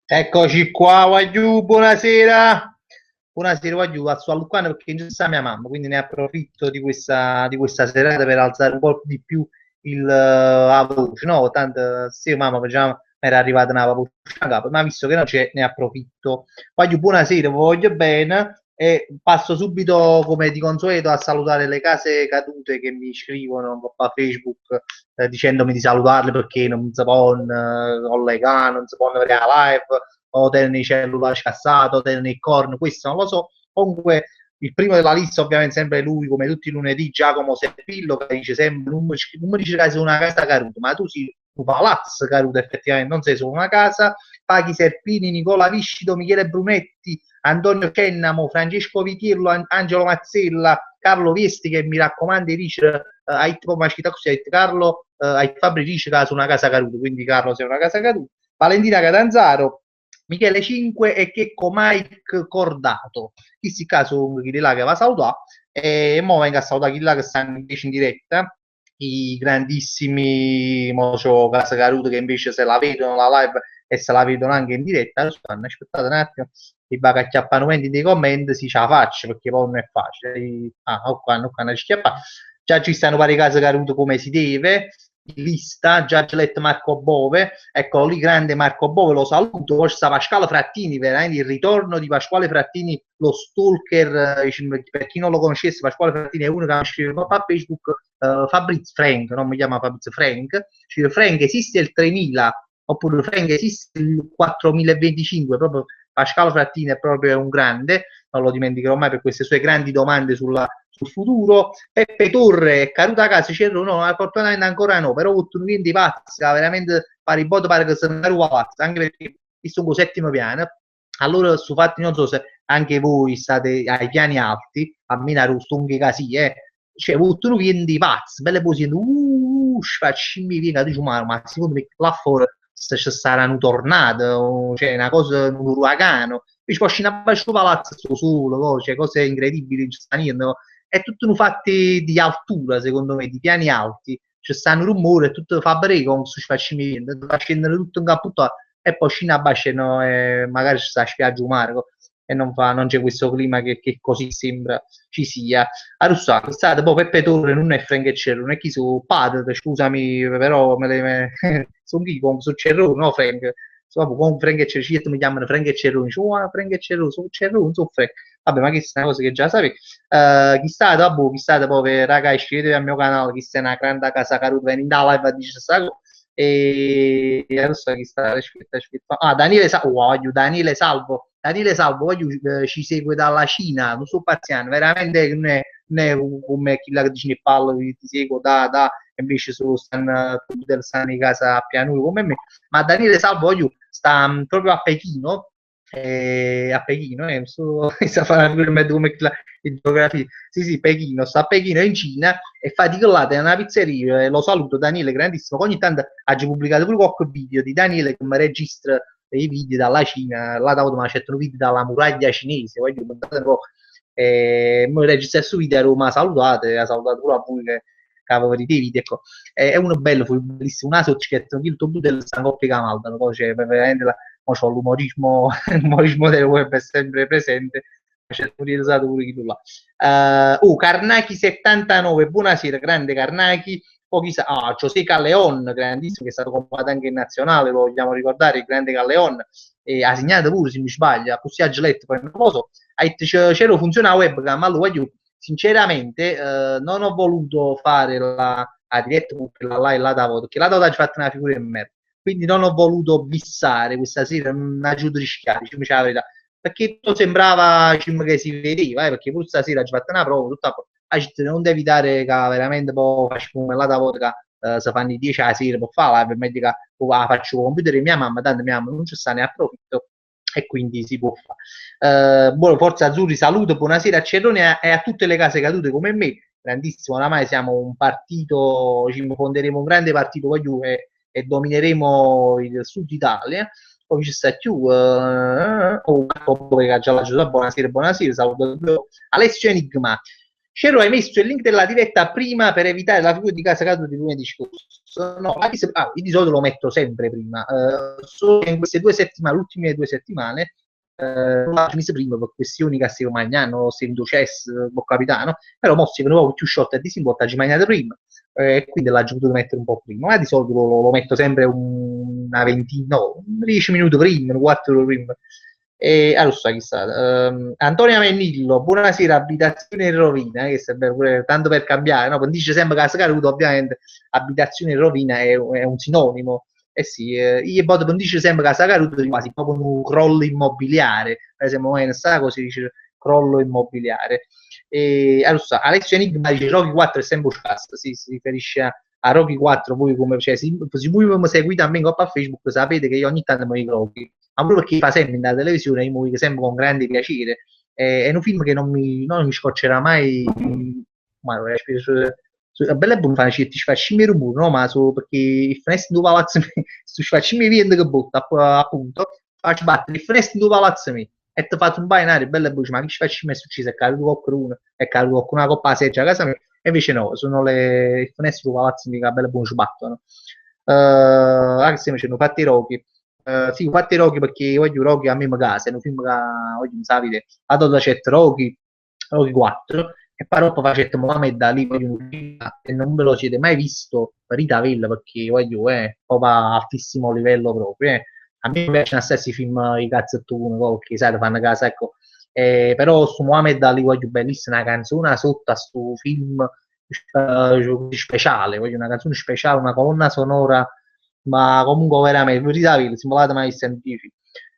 Eccoci qua, Wagyu, buonasera. Buonasera, Wagyu, sto allucando perché non sta mia mamma, quindi ne approfitto di questa serata per alzare un po' di più la voce, no? Tanto, sì, mamma, facciamo, mi era arrivata una voce a capo, ma visto che non c'è, ne approfitto. Wagyu, buonasera, vi voglio bene e passo subito, come di consueto, a salutare le case cadute che mi scrivono a Facebook dicendomi di salutarle perché non si può collegare, non si può vedere la live, o tenere i cellulari scassati, o tenere il corno, questo non lo so. Comunque il primo della lista ovviamente sempre lui, come tutti i lunedì, Giacomo Serpillo, che dice sempre non mi dice che sei una casa caruta, ma tu sei un palazzo caruto effettivamente, non sei solo una casa. Paghi Serpini, Nicola Viscido, Michele Brunetti, Antonio Cennamo, Francesco Vitirlo, Angelo Mazzella, Carlo Viesti che mi raccomando dice hai come così, Carlo hai Fabri dice che su una casa caduta, quindi Carlo sei una casa caduta. Valentina Catanzaro, Michele 5 e Checco Mike Cordato. Chi si caso chi di là che va a salutare e mo venga a salutare chi là che stanno invece in diretta, i grandissimi Mocio Casa Caruto che invece se la vedono la live e se la vedono anche in diretta, aspettate un attimo, i bacacchiappanumenti dei commenti si ce la faccio perché poi non è facile. Ah, qua, ci schiappa. Già ci stanno vari casi caruto come si deve, in lista, già letto Marco Bove, eccolo lì, grande Marco Bove, lo saluto, poi sta Pasquale Frattini, veramente il ritorno di Pasquale Frattini, lo stalker, per chi non lo conoscesse, Pasquale Frattini è uno che ha scritto a Facebook, Fabrizio Frank, non mi chiama Fabrizio Frank, cioè, Frank esiste il 3000, oppure Frank esiste il 4025, proprio Pasquale Frattini è proprio un grande, non lo dimenticherò mai per queste sue grandi domande sul futuro. Peppe Torre e Caruta Casa c'erano, no, fortunatamente ancora no, però ho avuto un cliente pazzo, veramente pare il botto pare che se ne arriva pazzo, anche perché sono settimo piano. Allora, su fatti, non so se anche voi state ai piani alti, a Minaro, stunghi casi, cioè, ho avuto un cliente pazzo, belle poesie, faccimi via, dice, ma secondo me là fuori se ci sarà un tornado, cioè una cosa, un uragano, poi poi scendere a sto palazzo sto solo, cioè cose incredibili, non ci sta niente, no? È tutto fatti di altura, secondo me, di piani alti, c'è stanno rumore, è tutto fabbrica, con su sfacimento, fa scendere tutto in caputta e poi scende a bacino e magari ci sta a spiaggia umare e non c'è questo clima che così sembra ci sia. A Russano, state, poi Peppe Torre non è Frank non è chi su padre, scusami, però sono chi con su Cerrone, no Frank? Con Frank e Cerrone, mi chiamano Frank e Cerrone, oh, Frank e Cerrone, su Cerrone, su Frank. Vabbè, ma questa è una cosa che già sapevi. Chi state, vabbè, chi state poi, raga, iscrivetevi al mio canale, chi sta una grande casa caruta, venite da live a dire questa cosa. E adesso chi sta, aspetta. Ah, Daniele Salvo, voglio, Daniele Salvo, voglio, ci segue dalla Cina, non so pazziano, veramente non è come chi la dice in pallo, ti seguo invece solo stanno in casa a pianuro come me, ma Daniele Salvo, voglio, sta proprio a Pechino, sta facendo come in geografia, sì sì, Pechino, sta a Pechino in Cina e faticolato in una pizzeria, lo saluto Daniele, grandissimo, ogni tanto ha pubblicato pure qualche video di Daniele che mi registra i video dalla Cina, là da ma c'è un video dalla muraglia cinese, voglio mandare un po', mi registra questo video a Roma, salutate, ha salutato pure a voi che avevo vedete i video, ecco, è uno bello, fu bellissimo, una socchetto, il tuo del Sangoppe Camalda, poi c'è veramente c'ho l'umorismo, l'umorismo del web è sempre presente, cerco di usato pure chi là. Carnacchi 79, buonasera, grande Carnacchi. Poi chissà, José Calleon, grandissimo, che è stato convocato anche in nazionale, lo vogliamo ricordare, il grande Calleon, ha segnato pure, se mi sbaglio, così a Gillette, poi non lo so, c'era funziona la webcam, ma lui, sinceramente, non ho voluto fare la diretta con quella là e la Davide, perché la Davide ha fatto una figura in merda, quindi non ho voluto bissare questa sera, non ha giuto rischiare, diciamo la verità, perché sembrava diciamo, che si vedeva, perché pure stasera ci fatto una prova, tutta non devi dare che veramente poi faccio come la volta se fanno i 10 a sera per fare per me che faccio computer di mia mamma, tanto mia mamma non ci sta ne approfitto e quindi si può fare. Buono, Forza Azzurri, saluto, buonasera a Cerrone e a tutte le case cadute come me, grandissimo, oramai siamo un partito, ci fonderemo un grande partito voglio, e domineremo il Sud Italia. Poi ci sta più, che ha già la buonasera, buonasera, saluto Alessio Enigma. Scero hai messo il link della diretta prima per evitare la figura di casa caduta di lunedì scorso. No, io di solito lo metto sempre prima. Solo in queste 2 settimane, le ultime 2 settimane, non l'ho messo prima per questioni che stiamo mangiando, essendo CES, capitano, però mo si venuto più short e disinvolta, ci mangiate prima, quindi l'ho dovuto mettere un po' prima. Ma di solito lo metto sempre una ventina, no, 10 minuti prima, 4 ore prima. E allora, chi sta? Antonia Mennillo, buonasera, abitazione in rovina, che serve pure, tanto per cambiare, no? Quando dice sempre casa caduta, ovviamente abitazione in rovina è un sinonimo. Eh sì, io poi dice sempre casa caduta, quasi proprio un crollo immobiliare, per esempio, in questa cosa si dice crollo immobiliare. E allora, Alessio Enigma dice Rocky 4 è sempre cast, si riferisce a Rocky 4, voi come, cioè, se voi mi seguite a me in a Facebook sapete che io ogni tanto mi Rocky, ma proprio perché fa sempre in televisione, io mi sempre con grande piacere. È un film che non mi scoccerà mai, ma bella e buona fanno ti faccio il rumore, no? Ma perché il finestrino del palazzo tu faccio i vento che butta, appunto, faccio battere il finestrino del palazzo mio e ti faccio un bainare, bella e buona, ma che ci faccio messo ucciso? È caduto qualcuno, è caduto con una coppa seggia a casa mia, e invece no, sono le finestre del palazzo mio che bella e buona ci battono. Anche se mi ci hanno fatti i Rocky. Sì, fatti Rocky perché voglio Rocky a me mi casa, è un film che voglio non sapere, ad c'è Rocky, Rocky 4 e poi dopo facette Mohamed Ali e non ve lo siete mai visto Rita Villa perché voglio proprio a altissimo livello proprio a me piacciono stessi film i cazzettoni perché sai fanno casa ecco però su Mohamed Ali voglio bellissima una canzone sotto a sto film speciale voglio una canzone speciale una colonna sonora ma comunque veramente Rita Villa simulata mai sentito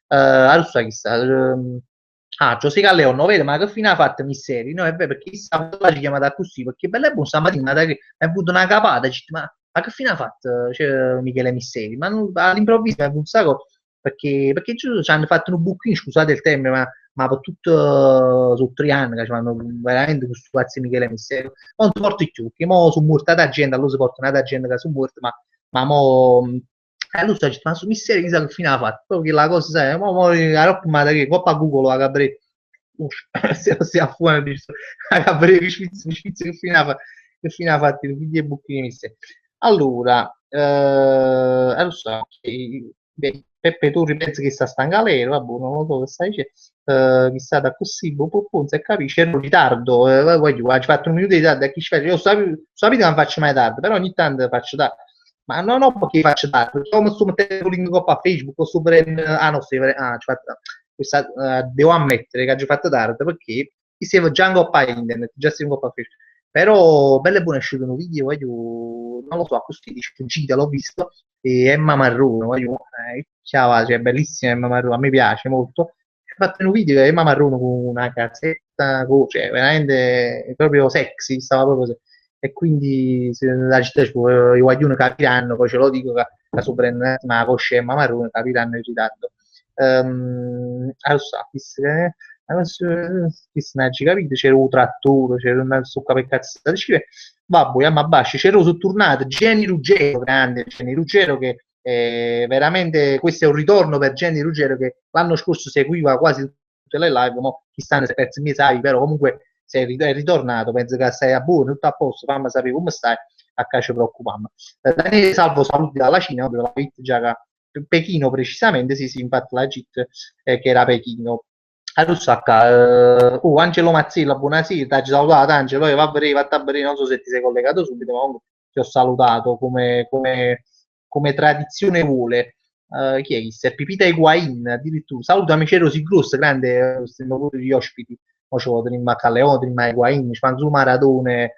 allora chissà Giuseppe Leon, vede, ma che fine ha fatto Misteri? No, è vero, perché stavolta ci chiamata così, perché bella e buona stamattina che mi è avuto una capata, ma che fine ha fatto Michele Misteri? Ma all'improvviso mi è avuto un sacco, perché ci hanno fatto un buchino, scusate il termine, ma per tutto su 3 anni che ci fanno veramente questo pazzo Michele Misteri. Non ti porto più, che mo sono morta da gente, allora si porta una gente che sono morta, ma mo lui sta ma su misteri chissà che fine ha fatto proprio che la cosa sai la roba ma da che coppa Google la cabre se a fuori dice la cabre che spizio che fine ha fatto i video e buchi di misteri allora allora beh, Peppe tu ripensi che sta in galera vabbè non lo so che stai dicendo chissà da così non si capisce ero in ritardo voglio ci fatto un minuto di ritardo a chi ci fa io sapete che non faccio mai tardi però ogni tanto faccio tardi ma non perché faccio tardi, perché come sto mettendo link a Facebook, sto prendendo, no, questa, devo ammettere che ho fatto tardi perché ti seguo già in coppa internet, già seguo in coppa Facebook, però belle buone uscite un video, voglio, non lo so, così di sfuggita, l'ho visto, e Emma Marrone, voglio, ciao, cioè, bellissima Emma Marrone, a me piace molto, ho fatto un video di Emma Marrone con una cazzetta, cioè, veramente proprio sexy, stava proprio sexy e quindi se la città i guaglioni capiranno, poi ce lo dico che sopra una coscemma marrone capiranno in ritardo. Allora, ci capite? C'era un trattore, c'era una succa per cazzo vabbè, ma basci, c'era su tornato Jenny Ruggero, grande Jenny Ruggero che veramente questo è un ritorno per Jenny Ruggero che l'anno scorso seguiva quasi tutte le live, mo chi stanno se persi mi sai, però comunque sei ritornato, penso che stai a buono, tutto a posto, fammi sapere come stai, a caso preoccupammo. Daniele Salvo saluti dalla Cina, dove la hit già Pechino precisamente, sì, infatti la cheat che era Pechino. Allora, Angelo Mazzilla, buonasera, ti ho salutato Angelo, va a bere, va a bere, non so se ti sei collegato subito, ma comunque ti ho salutato come tradizione vuole. Chi è chi? Pipita Higuain, addirittura. Saluto amici Rosy Gross, grande, stiamo pure gli ospiti mo tenim a Calleone, tenim a Higuain, ci fanno su Maradone,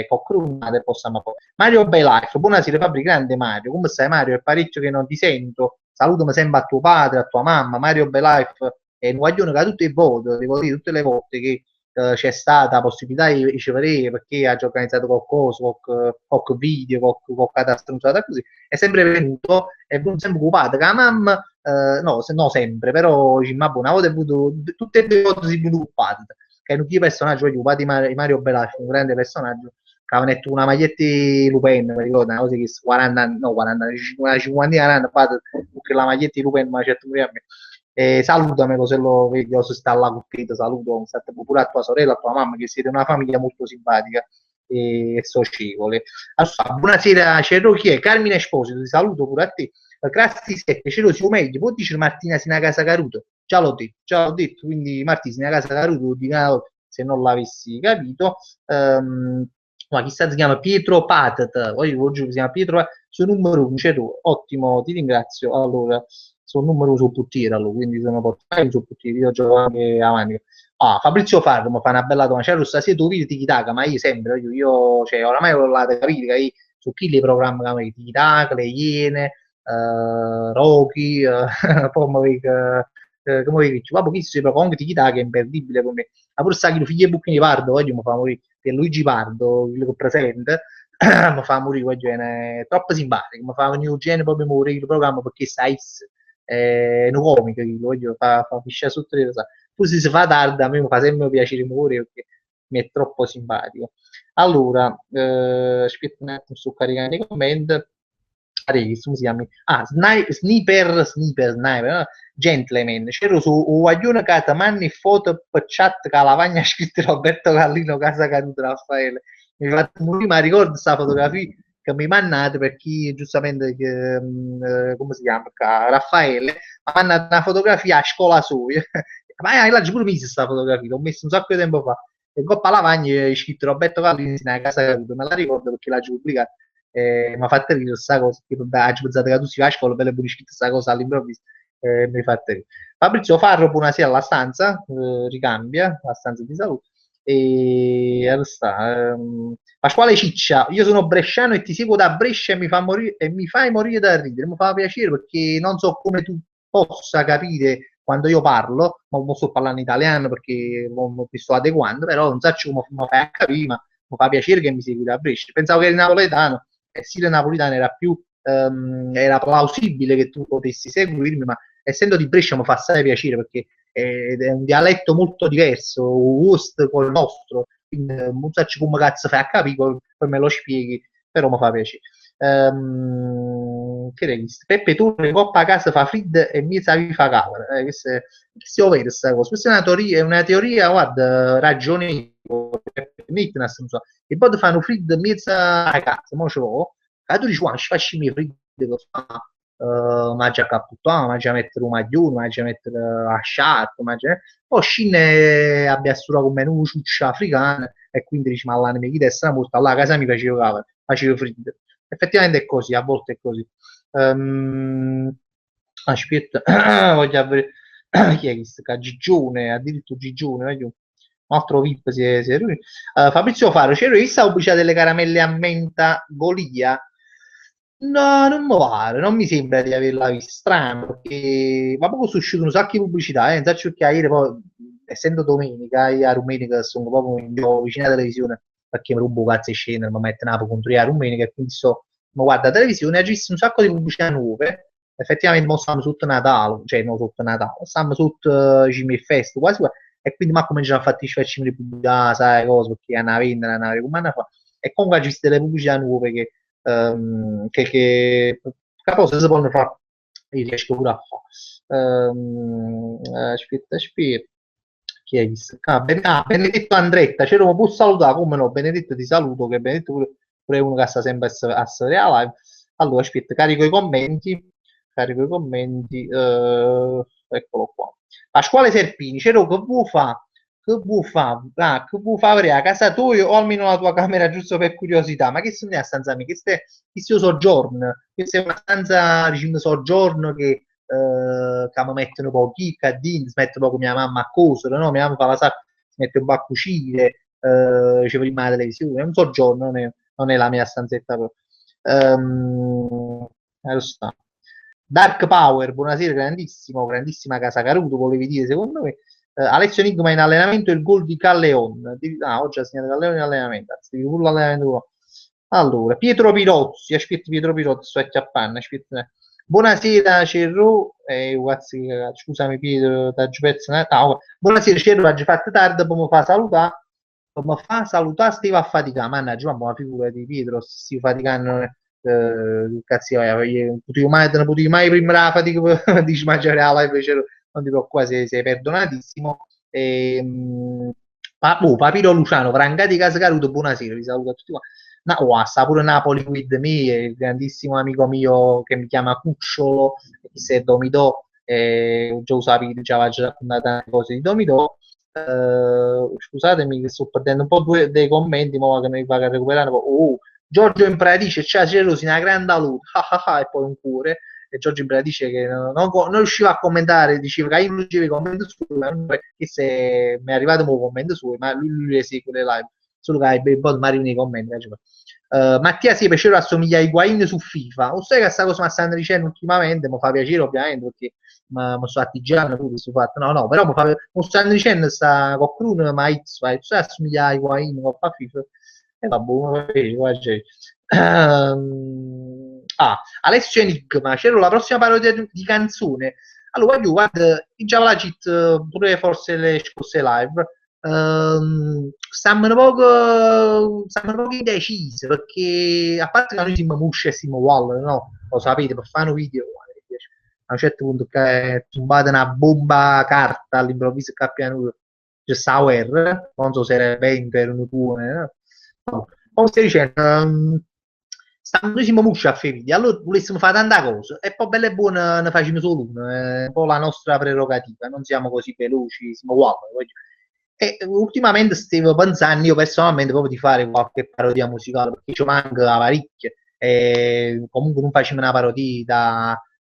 Coccrunate, possiamo fare. Mario Belife, buonasera Fabri, grande Mario, come stai Mario? È parecchio che non ti sento, salutami sempre a tuo padre, a tua mamma, Mario Belife è un guaglione che ha tutte le volte, devo dire, tutte le volte che c'è stata la possibilità di ricevere perché ha già organizzato qualcosa, qualche video, qualche stronzata così, è sempre venuto, è venuto sempre occupato, che la mamma no, no sempre, però una volta è avuto tutte e 2 volte si è venuto occupato che è un personaggio, voglio, di Mario Bellacci, un grande personaggio, che aveva detto una maglietta di Lupin, mi ricordo, una cosa che 40 anni, no 40 anni, 50 anni fa, perché la maglietta di Lupin mi ha certo pure a me. Salutamelo se lo vedi o se sta alla cucchietta, saluto pure a tua sorella, a tua mamma, che siete una famiglia molto simpatica e socievole. Allora, buonasera, Cerro, chi è? Carmine Esposito, ti saluto pure a te. Crasti Stecche, Cerro, si meglio, può dire Martina Sina Casa Caruto? Già l'ho detto, quindi Martina Sina Casa Caruto, se non l'avessi capito. Ma chissà si chiama Pietro Patat, oggi si chiama Pietro Patat, su numero 1, Cerro, ottimo, ti ringrazio. Allora, sono numero su portiere, allora, quindi sono portiere su portiere, io gioco anche avanti. Ah, Fabrizio Farro mi fa una bella domanda, cioè, stasera tu vedi Tiki-Taka, ma io sempre, cioè, oramai ho la capire che io su chi li programma come Tiki-Taka, le Iene, Rocky, poi come dici, vabbè, chi si però anche Tiki-Taka è imperdibile per me. Ma pure sa che lo figlio di Bucchini Pardo, voglio mi fa morire, per Luigi Pardo, quello che presente, mi fa morire, voglio, è troppo simpatico, mi fa venire Eugenio proprio morire il programma perché sai, un comico, voglio, fa pisciare sotto le cose. Poi se si fa tardi, a me mi fa sempre piacere morire perché mi è troppo simpatico. Allora, aspetta un attimo, sto caricando i comment. Come si chiama? Ah, Sniper, Gentleman. C'ero su Guaglione Catamanni foto per chat che la lavagna ha scritto Roberto Gallino Casa Caduto Raffaele. Mi fa morire, ma ricordo questa fotografia che mi mandate perché giustamente come si chiama? Raffaele mi ha mandato una fotografia a scuola sua. Ma l'ho pure messa questa fotografia, l'ho messa un sacco di tempo fa. E Coppa Lavagna è scritto Roberto Gallini nella Casa Caduto, me la ricordo perché l'ho pubblicata. Mi ha fatto ridere questa cosa, che ho pensato che tu si va a scuola, bella pure scritto questa cosa all'improvviso, mi fa ridere. Fabrizio Farro, buonasera alla stanza, ricambia, la stanza di salute. E allora sta, Pasquale Ciccia, io sono bresciano e ti seguo da Brescia e mi fa morire, e mi fai morire da ridere, mi fa piacere perché non so come tu possa capire quando io parlo, ma non sto parlando italiano perché mi sto adeguando, però non so come mi fai a capire, ma mi fa piacere che mi segui da Brescia. Pensavo che eri napoletano, e stile napoletano era più era plausibile che tu potessi seguirmi, ma essendo di Brescia mi fa assai piacere perché è un dialetto molto diverso, Ust col nostro, quindi non so come cazzo fai a capire, poi me lo spieghi, però mi fa piacere. Che regista? Peppe Torre, Coppa a casa fa frid e mi sa vi fa cavolo. Questo è vero questa cosa. Questa è una teoria, guarda, ragionevole. E poi fanno frid mezza a casa, mo ce l'ho. E tu dici, guarda, ci faccio i miei frid, mangia capputtano, mangia mettere un maglione, mangia mettere la sciarpa, mangia... Poi scende abbia studiato con menù ciuccia africana e quindi dici, ma l'anime di testa molto, allora a casa mi facevo cavolo, facevo frid. Effettivamente è così, a volte è così. Aspetta, voglio avere chi è questo? Gigione, addirittura Gigione, voglio... un altro VIP si è riunito. Fabrizio Faro, c'era vista la pubblicità delle caramelle a menta Golia? No, non mi pare, non mi sembra di averla vista, strano, perché ma proprio sono uscite un sacco di pubblicità, non so perché ieri poi, essendo domenica, io a domenica sono proprio vicino alla televisione, perché mi rubo cazzo e scena, mi metto Napoli contro la domenica e quindi ma guarda, la televisione ha visto un sacco di pubblicità nuove, effettivamente mo stiamo sotto Natale, cioè non sotto Natale, stiamo sotto Cime e Festa, quasi quasi, e quindi ma come ci hanno fatto i facciamo le pubblicità, sai, cose, perché hanno vendere, hanno come hanno fatto, e comunque ha visto delle pubblicità nuove che cosa si possono fare, io riesco pure a fare. Aspetta, chi è questo? Benedetto Andretta, c'era un po' salutare, come no, Benedetto ti saluto, che Benedetto pure è uno che sta sempre a storia live. Allora, aspetta, carico i commenti, eccolo qua. Pasquale Serpini, c'era che vuoi fa? Che vuoi fa? Ah, che vuoi fare a casa tua o almeno la tua camera giusto per curiosità? Ma che sono a stanza mia? Questo è soggiorno, questa è una stanza, diciamo, soggiorno che mi mettono pochi caddini, si mette poco mia mamma a cosere, no? Mia mamma fa la sacca, si mette un po' a cucire, c'è prima la televisione, è un soggiorno, non è la mia stanzetta proprio. Sta. Dark Power, buonasera, grandissimo, grandissima Casa Caruto, volevi dire secondo me. Alessio Enigma in allenamento il gol di Calleon. Oggi ha segnato Calleon in allenamento, anzi, pure l'allenamento. Allora, Pietro Pirozzi, aspetta Pietro Pirozzi, sto acchiappando, aspetta. Buonasera Cerro, scusami Pietro, buonasera Cerro, oggi fatto tardi, poi mi fa salutare, stavo a faticare, mannaggia, ma buona figura di Pietro, si faticando, cazzo, non potevo mai prima la fatica, dici mangiare la live, non ti preoccupare, sei perdonatissimo. Papiro Luciano, Frangati Casacaruto, buonasera, vi saluto a tutti quanti. Sta pure Napoli with me, il grandissimo amico mio che mi chiama Cucciolo, che se Domidò, già usavi, già vi ho raccontato tante cose di Domidò. Scusatemi che sto perdendo un po' dei commenti, ma che mi va a recuperare. Giorgio Impradice, c'è Gelosi, una grande salute, e poi un cuore. E Giorgio Impradice che non riusciva a commentare, diceva che io non ricevevo i commenti su, ma che se mi è arrivato un commento su, ma lui le segue le live, solo che hai poi mi arrivano i commenti. Mattia sì, piacere assomiglia a Higuain su FIFA. Non sai che sta cosa mi stanno dicendo ultimamente, mi fa piacere ovviamente perché mi sto attigiando pure questo fatto. No, però mi stanno dicendo sta qualcuno, ma sai assomiglia a Higuain con fa FIFA. E vabbè, Alessio Enigma, c'era la prossima parodia di canzone. Allora, guarda, già la cheat, pure forse le scorse live, stiamo un poco indecisi perché a parte che noi siamo musci e siamo wall, no? Lo sapete, per fare un video a un certo punto che è tumbata una bomba carta all'improvviso che cappiano c'è sta guerra, non so se era vento, era un tuone, no? Come stai dicendo, noi siamo musci a fare video, allora volessimo fare tanta cosa e poi bella e buona ne facciamo solo uno, è un po' la nostra prerogativa, non siamo così veloci, siamo uomini. E ultimamente stavo pensando io personalmente proprio di fare qualche parodia musicale perché ci manca parecchio e comunque non facciamo una parodia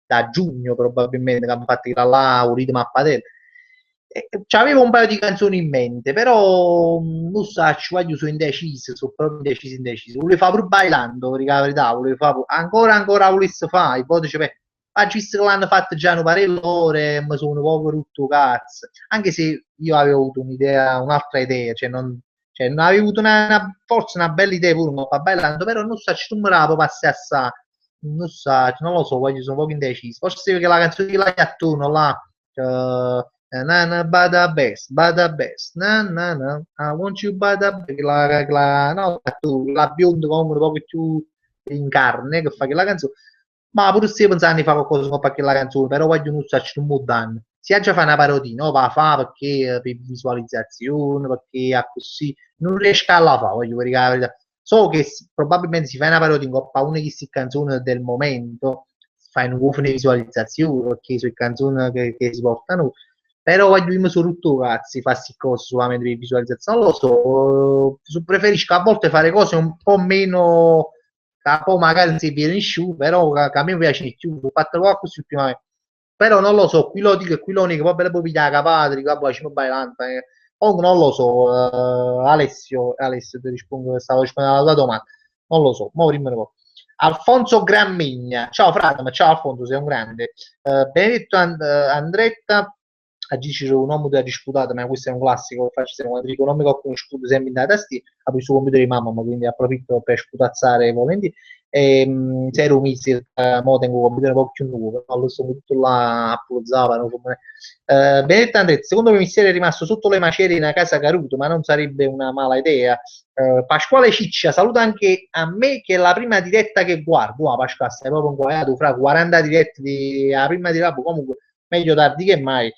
da giugno probabilmente che abbiamo fatto tirare là un ritmo a padella. C'avevo un paio di canzoni in mente, però non so, ci sono indeciso, sono proprio indeciso. Volevo fare pure bailando, per la verità, volevo fare ancora volessi fare, poi dice, beh, ma visto che l'hanno fatto già un paio di ore, mi sono un po' rotto cazzo, anche se io avevo avuto un'idea, un'altra idea, non avevo avuto forse una bella idea pure, ma fa bailando, però non so, ci numero passi assai, non so, non lo so, sono un po' indeciso, forse perché la canzone di Lagliattuno là, na na bada best, na, I want you bada best, no, la bionda comunque un po' più in carne che fa che la canzone, ma pure se io pensavo di fare qualcosa con perché la canzone, però voglio non starci un modello. Si già fa una parodia, no? Va a fa perché per visualizzazione, perché a così, non riesco a la fare, voglio dire la verità. So che probabilmente si fa una parodia in coppa una di queste canzoni del momento, fai un po' di visualizzazione, perché sono canzoni che si portano, però voglio dire, mi sono rotto cazzi, farsi cose solamente per visualizzazione, non lo so, preferisco a volte fare cose un po' meno poi magari non si viene in sciù, però che a me piace di più, ho fatto qualcosa ultimamente. Però non lo so, qui lo dico e qui lo nego, poi per poi la capata, dico, poi ci bailando, o non lo so, Alessio, ti rispondo, stavo rispondendo alla tua domanda, non lo so, mo rimmene un po'. Alfonso Grammigna, ciao Fratam, ciao Alfonso, sei un grande. Benedetto Andretta, agisce un uomo da disputato, ma questo è un classico, faccio quando dico non mi ho conosciuto sempre in tasti, apro il suo computer di mamma, ma quindi approfitto per sputazzare volenti. Se ero mesi, mo tengo un computer un po' più nuovo, allo sto tutto là a Puzzava, no? Benedetta Andretta, secondo me il mistero è rimasto sotto le macerie in una casa Caruto, ma non sarebbe una mala idea. Pasquale Ciccia, saluta anche a me che è la prima diretta che guardo. Pasquale, stai proprio inguaiato fra 40 dirette la prima diretta, comunque meglio tardi che mai.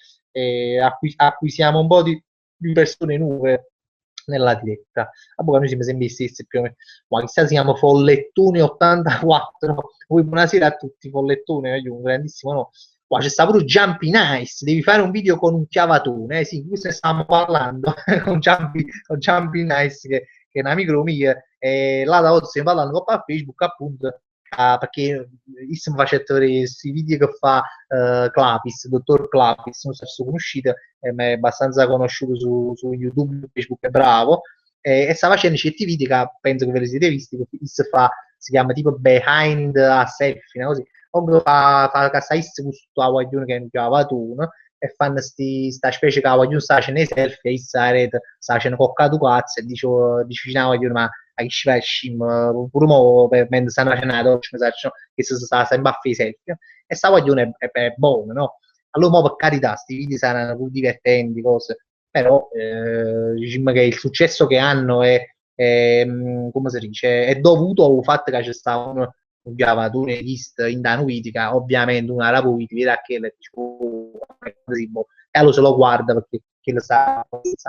Acquisiamo un po' di persone nuove nella diretta. Allora noi siamo sempre gli stessi più o meno. Ma chissà siamo Follettoni 84. Voi buonasera a tutti, Follettoni, un grandissimo no. Qua c'è sta pure Jumpy Nice, devi fare un video con un chiavatone, sì, di questo stiamo parlando, con Jumpy Nice che è un amico mio, e là da oggi stiamo parlando con Facebook appunto, perché io mi faccio vedere questi video che fa Clapis, dottor Clapis, non so se conoscete, ma è abbastanza conosciuto su YouTube, Facebook è bravo, e sta facendo certi video che penso che ve li siete visti, si chiama tipo Behind a Selfie, così, comunque fa questo gusto a guaglione che è un chiavatone, e fanno sta specie che guaglione sta facendo i selfie, e sta rete, sta facendo coccato cazzo, e dice no, ma a chi ci fa il scim, pure mo, mentre stanno facendo la doccia, mi sa, che si sta sempre a fare i selfie, e sta guaglione è buono, no? Allora, mo, per carità, questi video saranno più divertenti, cose, però diciamo che il successo che hanno come si dice, è dovuto al fatto che c'è stato chiama tu ne vist in danno vitica, ovviamente una rapuiti, vede a che le dice, e allora se lo guarda perché lo sa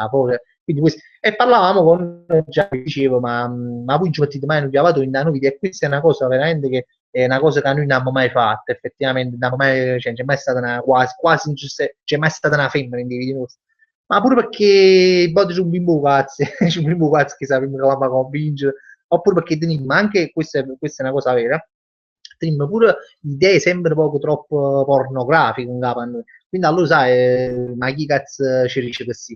fuori. Quindi e parlavamo con già dicevo, ma voi ci mettete mai non chiamato in danno vitica, e questa è una cosa veramente che è una cosa che noi non abbiamo mai fatto, effettivamente, non abbiamo mai, cioè, c'è mai stata una, quasi c'è mai stata una femmina in di nostri. Ma pure perché i bot c'è un bimbo cazzo, c'è un bimbo cazzo che sapeva che la convincere, oppure perché teniamo anche, questa è una cosa vera, teniamo pure idee sempre poco troppo pornografiche in capo a noi. Quindi allora sai, ma chi cazzo ci dice così?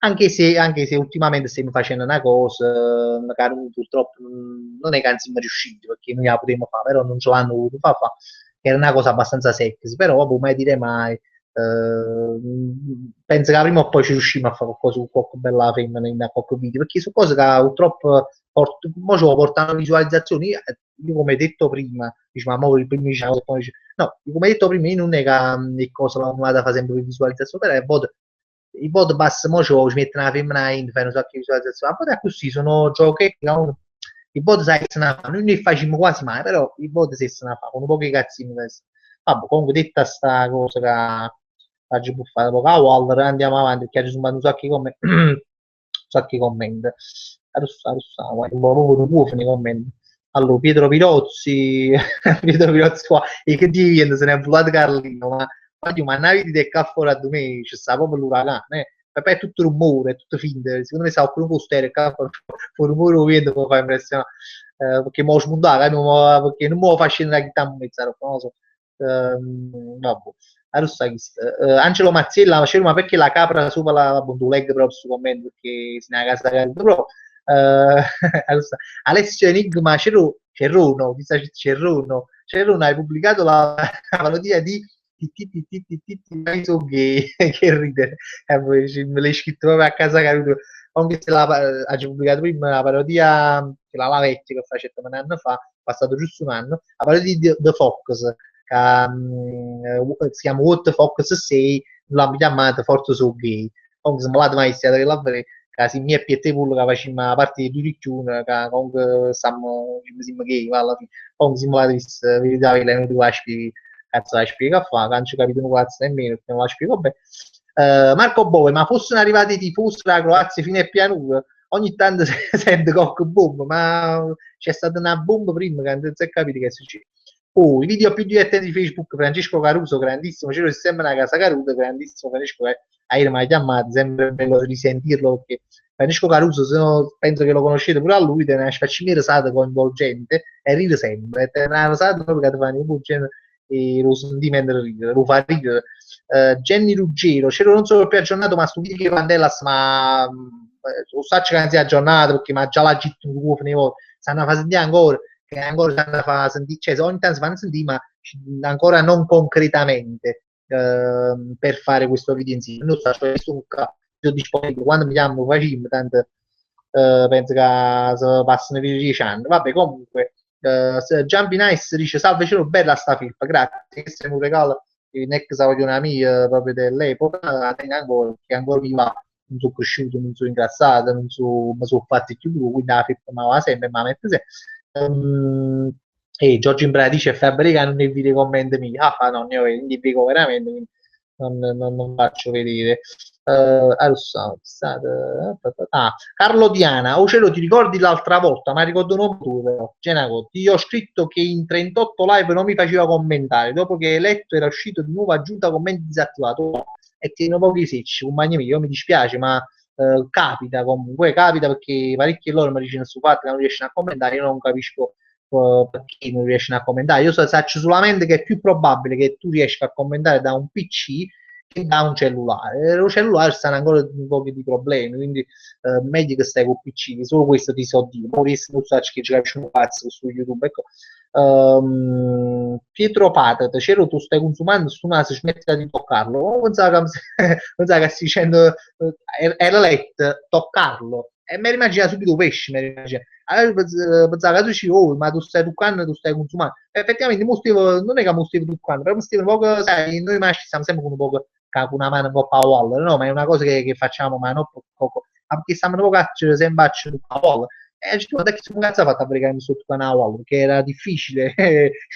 Anche se ultimamente stiamo facendo una cosa, magari purtroppo non è che non siamo riusciti, perché noi la potremmo fare, però non ce l'hanno voluto fare, che era una cosa abbastanza sexy, però vabbè, mai dire mai, penso che prima o poi ci riusciamo a fare qualcosa su qualche bella femmina in qualche video, perché su cose che purtroppo mo ci portano visualizzazioni. Io come detto prima, diciamo, ma il primo diciamo, poi dice, no, come detto prima, io non è che le cose la vado fa sempre per visualizzazione, però i bot basta, mo ci mettono la femmina in, fanno un sacco di visualizzazioni, a volte è così, sono giochi che i bot sai che se ne fanno, noi ne facciamo quasi mai, però i bot se ne fanno, con pochi cazzini. Vabbè, comunque detta sta cosa che faccio buffare poco a Waller, andiamo avanti perché ci sono un sacco di commenti. Un sacco di commenti. Adesso, guarda, un po' non può finire i commenti. Allora, Pietro Pirozzi, Pietro Pirozzi qua, e che diventa se ne è volato Carlino, ma navi di caffè a domenica, c'è sta proprio l'uragano, e poi è tutto rumore, è tutto finto, secondo me sta un po' stereo, il rumore lo vedo, mi fa impressione, perché mo smontare, perché non mi fa scendere la chitarra in mezzo, non lo so. Vabbè. Allora, Angelo Mazziella, ma perché la capra sopra la legge proprio su commento, perché se ne è a casa però, allora, Alessio Enigma Cerrono, Cerrono, hai pubblicato la parodia di so che ridere, me l'hai scritto proprio a casa caduto. Anche se ha pubblicato prima la parodia che la Lavetti che ho fatto un anno fa, passato giusto un anno, la parodia di The Fox, che si chiama What the Fox 6, l'hanno chiamata Forza So Gay. Comunque siamo là mai stata che la vedere, che si mi è piette pure che facciamo la parte di ricchione, che comunque siamo gay, va alla fine. Comunque siamo là di verità, che lei non la spieghi, cazzo la spiega a fare, che non ci capito un cazzo nemmeno, perché non la spiego bene. Marco Bove, ma fossero arrivati i tifosi della Croazia fino a pianura, ogni tanto si sente qualche bomba, ma c'è stata una bomba prima che non si è capito che succede. Oh, i video più divertenti di Facebook, Francesco Caruso, grandissimo, c'era sempre una casa Caruso, grandissimo Francesco, ieri mi ha chiamato, sempre bello risentirlo, perché Francesco Caruso, se no, penso che lo conoscete pure a lui, è una faccina risata coinvolgente e ride sempre, è una risata proprio che ti fa coinvolgente e lo senti mentre ride, lo fa ridere. Jenny Ruggero, c'era non solo più aggiornato, ma su video Vandellas, ma lo so che non si è aggiornato perché ma già l'ha gitto un po' stanno a fare sentire ancora, che ancora stanno a fare sentire, cioè ogni tanto si fanno sentire, ma ancora non concretamente per fare questo video insieme. Non so, cioè, sono disponibile, quando mi chiamo facciamo, tanto penso che passano più di 10 anni. Vabbè, comunque, Jumpy Nice dice salve cielo, bella sta film, grazie, questo è un regalo in ex di una mia proprio dell'epoca, la tengo ancora, che ancora mi va, non sono cresciuto, non sono incazzato, non so, mi sono fatti più duro, quindi la film mi va sempre, ma mette sempre. E Giorgio Imbrana dice Fabbrica non ne vede commenti miei, no, ne ho, quindi dico veramente, quindi non faccio vedere. Carlo Diana, Ocelo, ti ricordi l'altra volta? Ma ricordo non tu, però. Io ho scritto che in 38 live non mi faceva commentare. Dopo che eletto era uscito di nuovo aggiunta commenti disattivato. E tieno pochi secci, compagni miei. Io mi dispiace, ma capita comunque, capita perché parecchi loro mi dicono su fatto che non riescono a commentare. Io non capisco perché non riescono a commentare. Io so solamente che è più probabile che tu riesca a commentare da un PC che da un cellulare. Lo cellulare stanno ancora un po' di problemi, quindi meglio che stai con il PC, solo questo ti so dire. Poi non so che ci capisci un cazzo su YouTube, ecco. Pietro Patat, c'ero tu stai consumando sto naso, smettila di toccarlo. Pensavo che stai dicendo era letto toccarlo e mi immagina subito pesce, mi immagina. Allora, pensavo che tu dici, oh, ma tu stai toccando, tu stai consumando. Effettivamente, non è che mi stiamo toccando, però mi stiamo un po', sai, noi maschi stiamo sempre con un po' con una mano un po' a wall, no? Ma è una cosa che facciamo, ma non poco, ma perché stiamo un po' sempre a wall. E dico, ma da che come cazzo ha fatto a bregarmi sotto canale? Perché era difficile,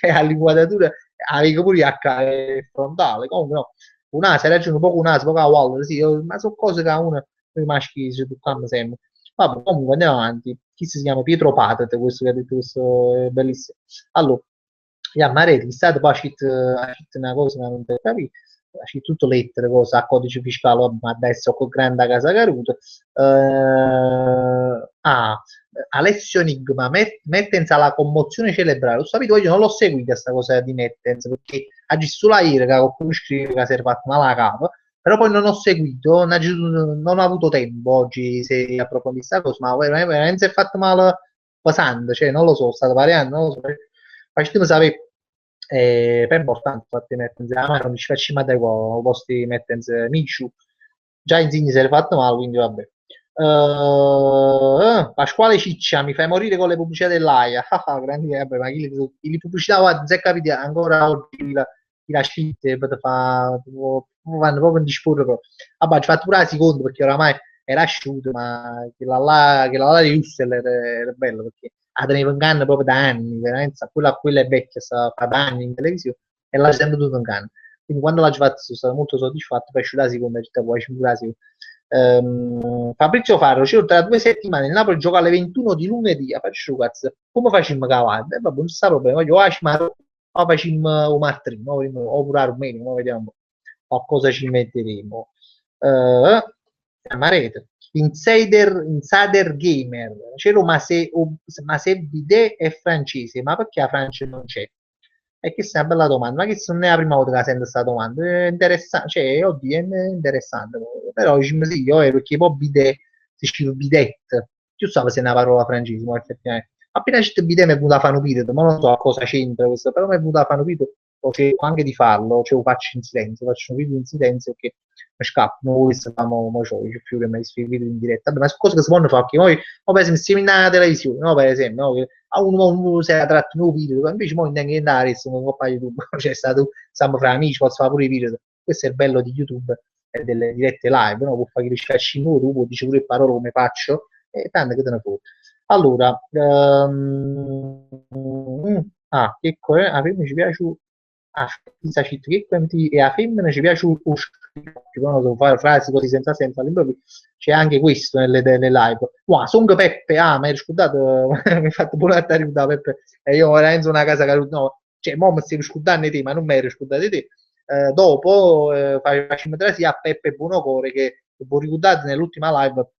all'inquadratura avevo pure H frontale, comunque no. Un ASA, raggiungo poco un ASA, poco a Waller, sì, ma sono cose che a uno, noi maschi ci toccano sempre. Vabbè, comunque andiamo avanti. Chi si chiama Pietro Patate, questo che ha detto questo è bellissimo. Allora, ja, ma rete, state poi scritto una cosa che non per capire, ha scritto tutto lettere, cosa, a codice fiscale, vabbè, ma adesso con grande casa caruta. Alessio Enigma, Mertens alla commozione cerebrale. Lo sapete, io non l'ho seguita questa cosa di Mertens, perché oggi sulla ieri che qualcuno scrive che si è fatto male alla capa, però poi non ho seguito, non ho avuto tempo oggi se approfondire questa cosa, ma veramente si è fatto male pesante, cioè non lo so, state variando, non lo so. Facciamo sapere, per importante, infatti, Mertens, non mi ci facciamo da qua, posti Mertens, Michu, già Insigne si è fatto male, quindi vabbè. Pasquale Ciccia mi fai morire con le pubblicità dell'AIA. Grandi, vabbè, ma chi le pubblicità guarda, non si è capito ancora oggi la scelte per fare vanno proprio in disporre proprio. Vabbè, ci ho fatto pure la seconda perché oramai era asciutto, ma che la di Russell era bello perché la tenevo in canna proprio da anni, veramente, quella è vecchia, sta fa da anni in televisione e l'ha sempre tutto in canna. Quindi quando l'ho fatto sono stato molto soddisfatto, poi esce la seconda città, poi esce pure la seconda. Fabrizio Farro, cioè, tra 2 settimane il Napoli gioca alle 21 di lunedì a faccio cazzo, come facciamo cavare? Vabbè, non sta problema, io o facciamo un martrino o pure a Rumeno, vediamo a cosa ci metteremo. Amarete. Insider Gamer, c'era ma se Bidet è francese, ma perché la Francia non c'è? E questa è una bella domanda, ma che non è la prima volta che la sento questa domanda, è interessante, cioè, oddio, è interessante, però diciamo sì, io perché poi bidet, si scrive bidet, io so se è una parola francese, ma effettivamente, appena c'è bidet mi è venuta a fare un video, ma non so a cosa c'entra questo, però mi è venuta a fare un video, o cerco anche di farlo, cioè lo faccio in silenzio, faccio un video in silenzio che mi scappa, non questo mo c'ho, c'è più che mi il video in diretta, vabbè, ma sono cose che si possono fare, che poi, per esempio, siamo in televisione, no, per esempio, no, a uno si era tratto un video, invece poi non è andare su un po' a YouTube, cioè stato, stiamo fra amici, posso fare pure i video, questo è il bello di YouTube e delle dirette live, no? Può fare che ci tu può dire pure parole come faccio, e tanto che te ne fuori. Allora, che a me ci piace e a femmina ci piace non so, fare frasi così senza senso all'improvviso c'è anche questo nelle live. Wow, Song Peppe, mi hai scusato, mi hai fatto pure a da Peppe, e io veramente una casa che no, cioè, mo mi stai scudando te, ma non mi ero scudato te. Dopo facciamo trasì a Peppe Buonocore che voi ricordate nell'ultima live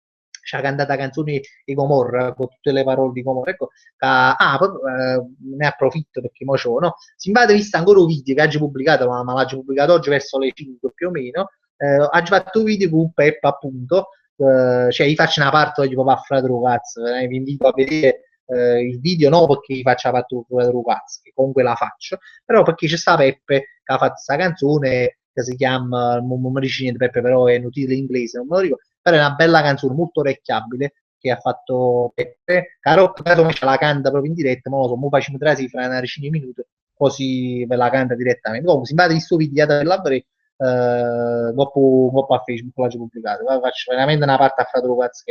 ci ha cantato canzoni di Gomorra con tutte le parole di Gomorra. Ecco, ne approfitto perché mo c'ho, no? Si invade vista ancora un video che oggi pubblicato, ma l'ha pubblicato oggi verso le 5 più o meno. Ha fatto un video con Peppa appunto, cioè gli faccio una parte oggi proprio a Fratro Cazzo, vi invito a vedere il video, no perché gli faccio la parte con Fratro Cazzo, che comunque la faccio, però perché c'è sta Peppe che ha fatto questa canzone che si chiama, non mi dice niente Peppe, però è un titolo in inglese, non me lo ricordo, però è una bella canzone, molto orecchiabile, che ha fatto Peppe, Caro, ce la canta proprio in diretta, ma non lo so, mo facciamo trasi fra una decina di minuti, così ve la canta direttamente. Comunque, se andate questo video della dopo a Facebook l'ho pubblicato, faccio veramente una parte a Fratro Cazzo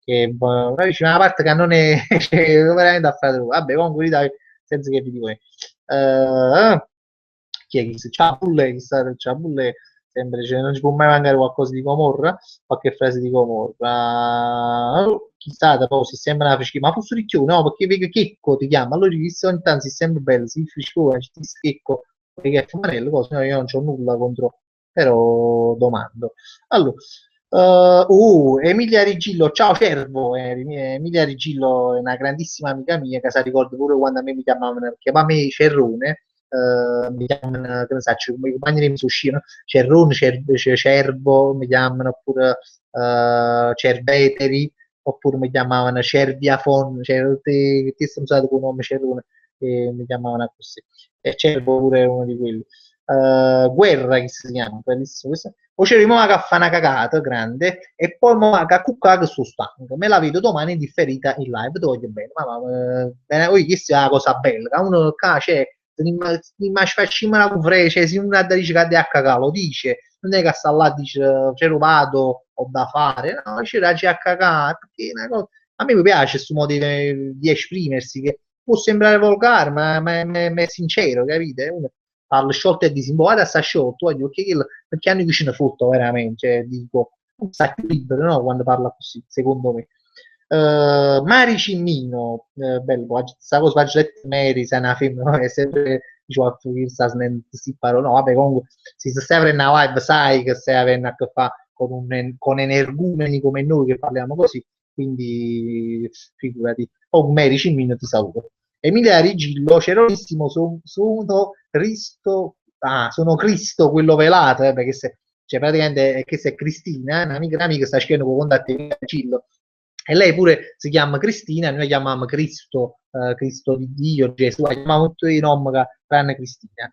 c'è una parte che non è cioè, veramente a Fratro, vabbè comunque dai, senza che vi dico chi è che c'ha Bulle, c'ha Bulle sempre, cioè, non ci può mai mancare qualcosa di Comorra, qualche frase di Comorra. Chissà, poi si sembra una fresca, ma posso dire no, perché vedo Checco ti chiama, allora gli ogni tanto si sembra bello, si fresco, ci ti schecco, perché è fumanello, cosa, no, io non c'ho nulla contro, però domando. Allora, Emilia Rigillo, ciao Cervo, Emilia Rigillo è una grandissima amica mia che si ricorda pure quando a me mi chiamavano Cerrone, mi chiamano, che ne so, come i compagni di uscire, Cerrone, Cervo, mi chiamano oppure Cerveteri, oppure mi chiamavano Cerviafon, cioè ti sono usato con il nome Cerrone e mi chiamavano così. E Cervo pure è uno di quelli. Guerra che si chiama, bellissimo questo. Poi c'è mo che fa una cagata grande e poi mo che cuccare su stanco. Me la vedo domani in differita in live, ti voglio bene. Ma questa è una cosa bella, che uno qua c'è, ma facciamo una conferenza, cioè, se uno dice che a cagare, lo dice, non è che sta là dice c'è rubato, ho da fare, no, c'è da a cagare, perché è una cosa, A me mi piace questo modo di esprimersi, che può sembrare volgare, ma è sincero, capite? Uno parla sciolto e disinvolto, guarda sta sciolto, voglio, perché hanno vicino foto, veramente, cioè, dico, sta più libero, no, quando parla così, secondo me. Mari Cimmino, bello, questa cosa faccio detto Mary, se è una femmina, è sempre, diciamo, sta si parla, no, vabbè, comunque, si sta sempre in una vibe, sai che stai avendo a che fare con energumeni come noi che parliamo così, quindi figurati. Oh, Mary Cimmino ti saluto. Emilia Rigillo, Ceronissimo, sono Cristo, quello velato, perché se, cioè praticamente è che se è Cristina, un'amica sta scrivendo con te Rigillo, e lei pure si chiama Cristina, noi la chiamiamo Cristo, Cristo di Dio, Gesù, la chiamiamo tutti i nomi tranne Cristina.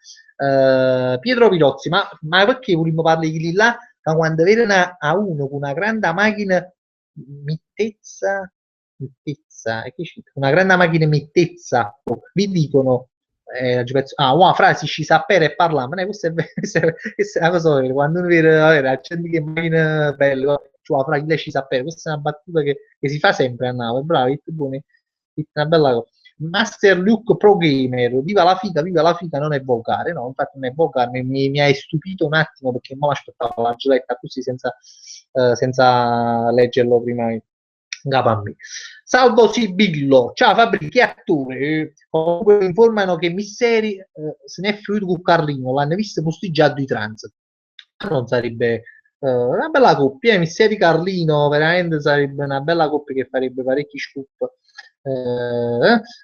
Pietro Pirozzi, ma perché vogliamo parlare di là? Ma quando vedono a uno con una grande macchina mittezza, una grande macchina mittezza, vi dicono, wow, frasi ci sapere e parlare, ma questa è, questa è una cosa vera, quando uno vede accendi che macchina bella, cioè, fra chi lei ci sapere, questa è una battuta che si fa sempre a Napoli, bravi, buoni, una bella cosa. Master Luke Pro Gamer, viva la figa, non è volgare, no, infatti non è volgare, mi hai stupito un attimo perché non mi aspettavo la geletta così senza leggerlo prima in capo a me. Salvo Sibillo, ciao Fabri, che attore? Comunque informano che Misseri se n'è finito con Carlino, l'hanno visto posteggiato di trans. Non sarebbe una bella coppia, Misseri Carlino, veramente sarebbe una bella coppia che farebbe parecchi scoop.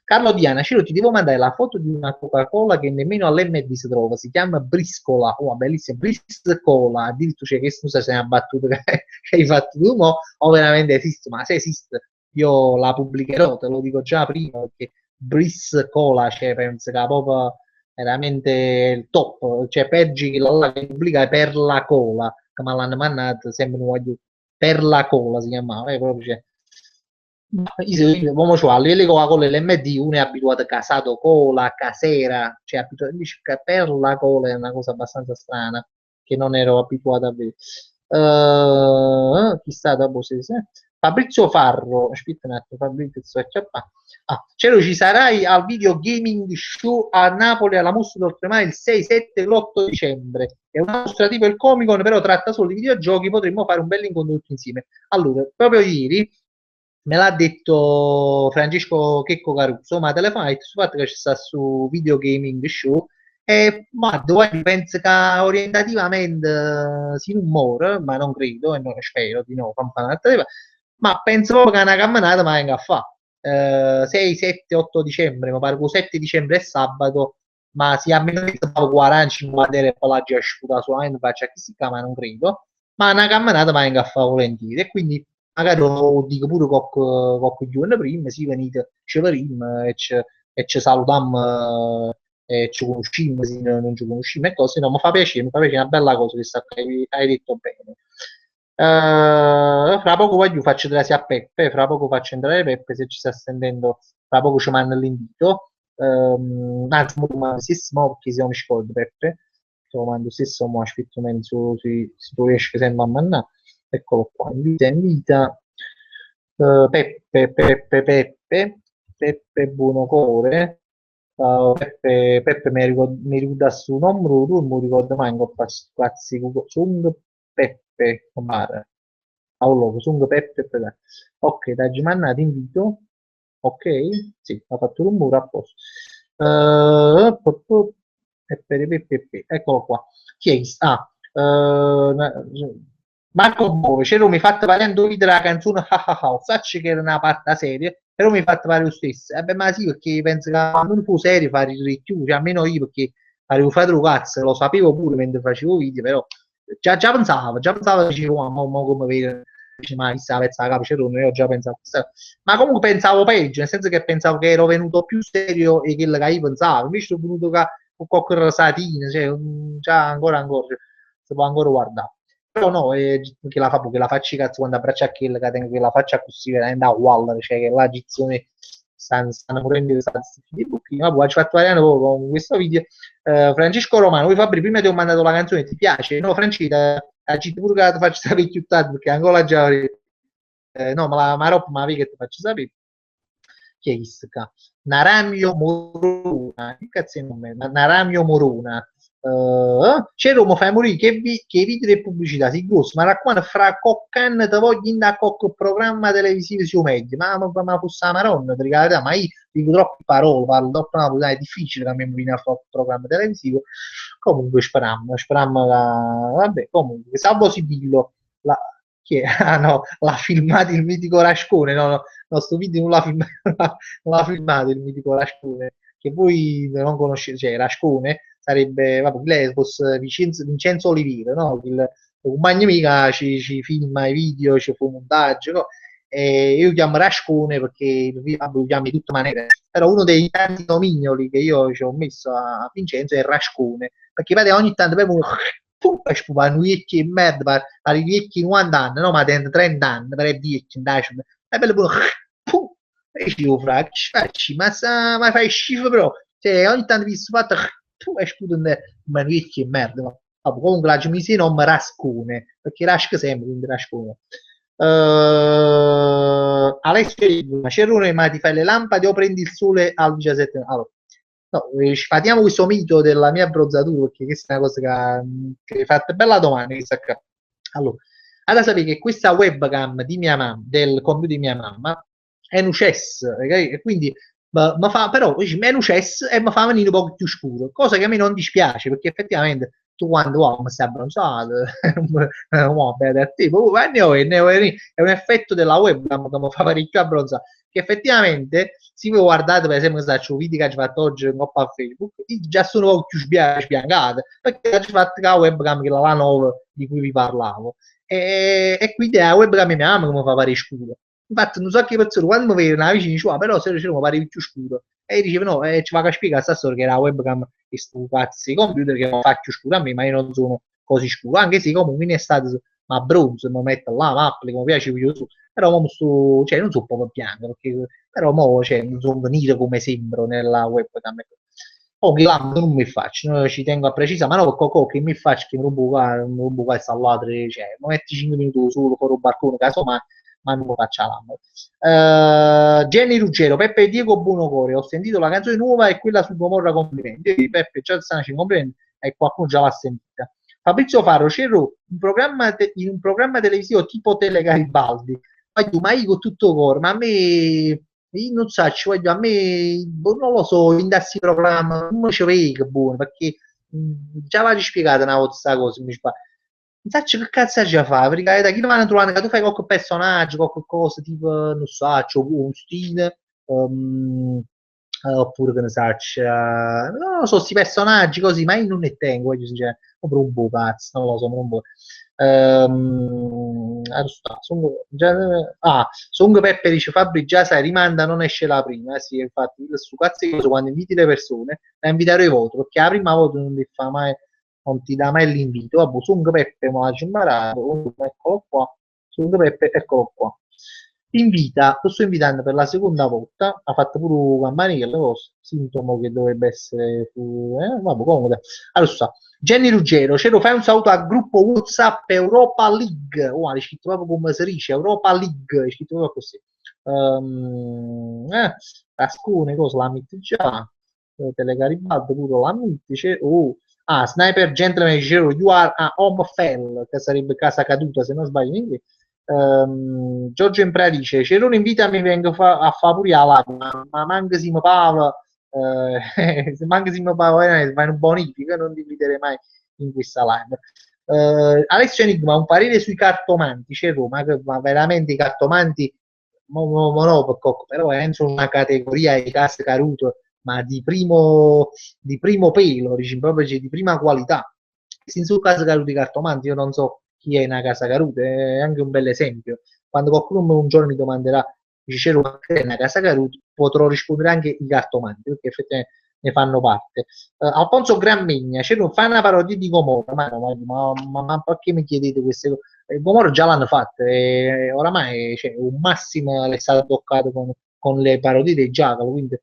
Carlo Diana, Ciro, ti devo mandare la foto di una Coca-Cola che nemmeno all'MD si trova, si chiama Briscola, oh, bellissima, Briscola, addirittura c'è che scusa se ne ha battuto che hai fatto tu, o veramente esiste, ma se esiste io la pubblicherò, te lo dico già prima, perché Briscola, cioè penso che proprio veramente il top, cioè peggio che la che pubblica per la cola, che me l'hanno mandato, sempre un voglio, per la cola si chiamava, proprio, cioè, uomo c'ha, le Coca-Cola l'MD, uno è abituato a casato cola, casera, cioè abituato, invece che per la cola è una cosa abbastanza strana, che non ero abituato a vedere. Chissà dopo se... Fabrizio Farro, aspetta un attimo, Fabrizio Acciappa. Cielo, ci sarai al video gaming show a Napoli alla mostra d'Oltremare il 6, 7 e l'8 dicembre. È una mostra tipo il Comic Con, però tratta solo di videogiochi, potremmo fare un bel incontro tutti insieme. Allora, proprio ieri me l'ha detto Francesco Checco Caruso, ma telefonate sul fatto che ci sta su Video Gaming Show e ma dove penso che orientativamente si rumora, ma non credo e non spero di no, ma penso proprio che una camminata ma venga a fare. 6, 7, 8 dicembre, mi pare che 7 dicembre è sabato, ma si ha meno di 40, 50 e poi la già sputa solamente faccia chissà, ma non credo. Ma una camminata ma venga a fare volentieri e quindi magari lo dico pure qualche giorno prima, sì, venite, ci vedremo e ci salutiamo e ci conosciamo, se non ci conosciamo e cose, no, mi fa piacere, è una bella cosa che hai detto bene. Fra poco poi faccio entrare a Peppe, fra poco faccio entrare Peppe se ci sta stendendo, fra poco ci manda l'invito. Anzi, mo domani stesso, mo, perché se non mi scordo Peppe, te lo mando stesso, mo aspetto meno se tu riesci sempre a mandare. Eccolo qua, invita. Peppe Buonocore. Peppe mi ricorda su numero, tu non mi ricordo mai, Sung Peppe, comare. Allora, Sung Peppe. Ok, da Gimanna ti invito. Ok, sì, ha fatto un muro a posto. Eccolo qua. Chi è? Marco Bove, c'era mi fatto parlare video la canzone sacci che era una parte serie, però mi fatto parlare lo stesso. Beh, ma sì, perché penso che quando non fu serio fare il più, cioè almeno io perché avevo fatto un cazzo, lo sapevo pure mentre facevo video, però già pensavo, dicevo, ma come vedo, ma chissà, pezza la capo, io già pensavo, ma comunque pensavo peggio, nel senso che pensavo che ero venuto più serio e quello che io pensavo, invece sono venuto con qualche rosatina, cioè, già ancora, si può ancora guardare. Però no, che la faccia cazzo quando abbraccia a quello che tengo che la faccia così veramente a wall, cioè che la dizione stanno morendo di buchi, ma poi ci fatto vedere con questo video. Francesco Romano, voi Fabri, prima ti ho mandato la canzone, ti piace? No, Francesco, agiti pure che la faccio sapere più tardi perché ancora già no, ma roba, ma che ti faccio sapere. Chi è questo qua? Naramio Morona, che cazzo è il nome? Naramio Morona. C'è Roma fai morire che video e pubblicità si grosso, ma raccomando fra coccan te voglio andare a cocco programma televisivo su media, ma fosse la maronna, per carità, ma io dico troppe parole, parlo troppo napoletano, è difficile che mi viene a fare un programma televisivo. Comunque speriamo vabbè, comunque salvo Sibillo la, chi è? Ah no, l'ha filmato il mitico Rascone, no, sto video non l'ha filmato, non l'ha filmato il mitico Rascone, che voi non conoscete, cioè Rascone sarebbe, vabbè, Lesbos, Vincenzo Olivire, no? Un compagno mica ci filma i video, ci fa un montaggio, no? E io chiamo Rascone perché vabbè, lo chiamo di tutta maniera, però uno dei tanti nomignoli che io ci ho messo a Vincenzo è Rascone, perché vede ogni tanto proprio e spupano vecchi e merda, pare vecchi 90 anni, no, ma dentro 30 anni, per 10, e bello pure, pum, e io fra, che facci, ma fai schifo però, cioè ogni tanto visto fatto, pum, e sputano come vecchi e merda, ma vabbè, comunque la mi si nome Rascone, perché rasca sempre, quindi Rascone. Alessio, ma Cerrone, ma ti fai le lampade o prendi il sole al 17? Allora, no, sfatiamo questo mito della mia abbronzatura perché questa è una cosa che hai fatto bella domanda. Allora, ad sapere che questa webcam di mia mamma, del computer di mia mamma, è un CES, okay? E quindi ma fa, però è un CES e mi fa venire un po' più scuro, cosa che a me non dispiace perché effettivamente tu quando uomo stai abbronzato, bene, a te, è un effetto della webcam che mi fa parecchio abbronzato che effettivamente se voi guardate per esempio un video che ci fatto oggi un po' a Facebook già sono un po' più sbiancate perché ci fatto la webcam che è la nuova di cui vi parlavo e quindi è la webcam mia mamma che mi fa pare scuro infatti non so che persone quando mi vedono vicino dice però se mi pare più scuro e dicevo no ci va a spiegare questa storia che la webcam è sto cazzo di computer che mi fa più scuro a me ma io non sono così scuro anche se comunque in estate ma bronzo mi metto là mi applico mi piace più su però mo sto, cioè, non sono proprio bianco, perché, però mo, cioè, non sono venire come sembro nella webcam. O che là non mi faccio, no, ci tengo a precisare, ma no, che mi faccio che mi rubo qua il salato, cioè, mi metti 5 minuti solo fuori un balcone, caso, ma non lo faccio la Jenny Ruggero, Peppe e Diego Buonocore, ho sentito la canzone nuova e quella su Gomorra complimenti. Peppe già stanno facendo complimenti e qualcuno già l'ha sentita. Fabrizio Farro, c'ero in un programma televisivo tipo Tele Garibaldi ma io con tutto cuore, ma a me, io non so, a me, non lo so, in questo programma non ci vedo buono, perché già l'hai spiegata una volta questa cosa, mi fa, non so che cazzo c'è a fare, perché da chi vanno a trovare che tu fai qualche personaggio, qualche cosa, tipo, non so, un stile, oppure che ne so, non lo so, questi personaggi così, ma io non ne tengo, voglio dire, proprio un po' cazzo, non lo so, un po'. Song Peppe dice Fabri già sai rimanda non esce la prima sì infatti il su cazzo di cosa quando inviti le persone da invitare i voto perché la prima volta non ti fa mai non ti dà mai l'invito vabbè Song Peppe ma l'ha imparato eccolo qua Song Peppe eccolo qua invita lo sto invitando per la seconda volta ha fatto pure campanella cosa sintomo che dovrebbe essere vabbè comunque allora Jenny Ruggero, ce lo fai un saluto al gruppo WhatsApp Europa League. Oh, hai scritto proprio come si dice, Europa League, hai scritto proprio così. Ascune, cosa la metti già? Telegaribaldi pure la metti. Sniper Gentleman dicevo, you are a home fell, che sarebbe casa caduta se non sbaglio in inglese. Giorgio Imprea dice, Cerone invitami vengo a fa pure la ma manca si mi parla se manca si mi parla fai un bonifico non dividere mai in questa live Alessio Enigma un parere sui cartomanti c'è Roma ma veramente i cartomanti no, però è una categoria di case caruto ma di primo pelo diciamo, proprio cioè, di prima qualità senza un caso caruto di cartomanti io non so chi è una casa caruta è anche un bel esempio quando qualcuno un giorno mi domanderà dice c'era una casa caruta potrò rispondere anche i cartomanti perché effettivamente ne fanno parte Alfonso Grammegna fa una parodia di Gomorra ma perché mi chiedete queste cose Gomorra già l'hanno fatta e oramai cioè, un massimo è stato toccato con le parodie dei Giacomo quindi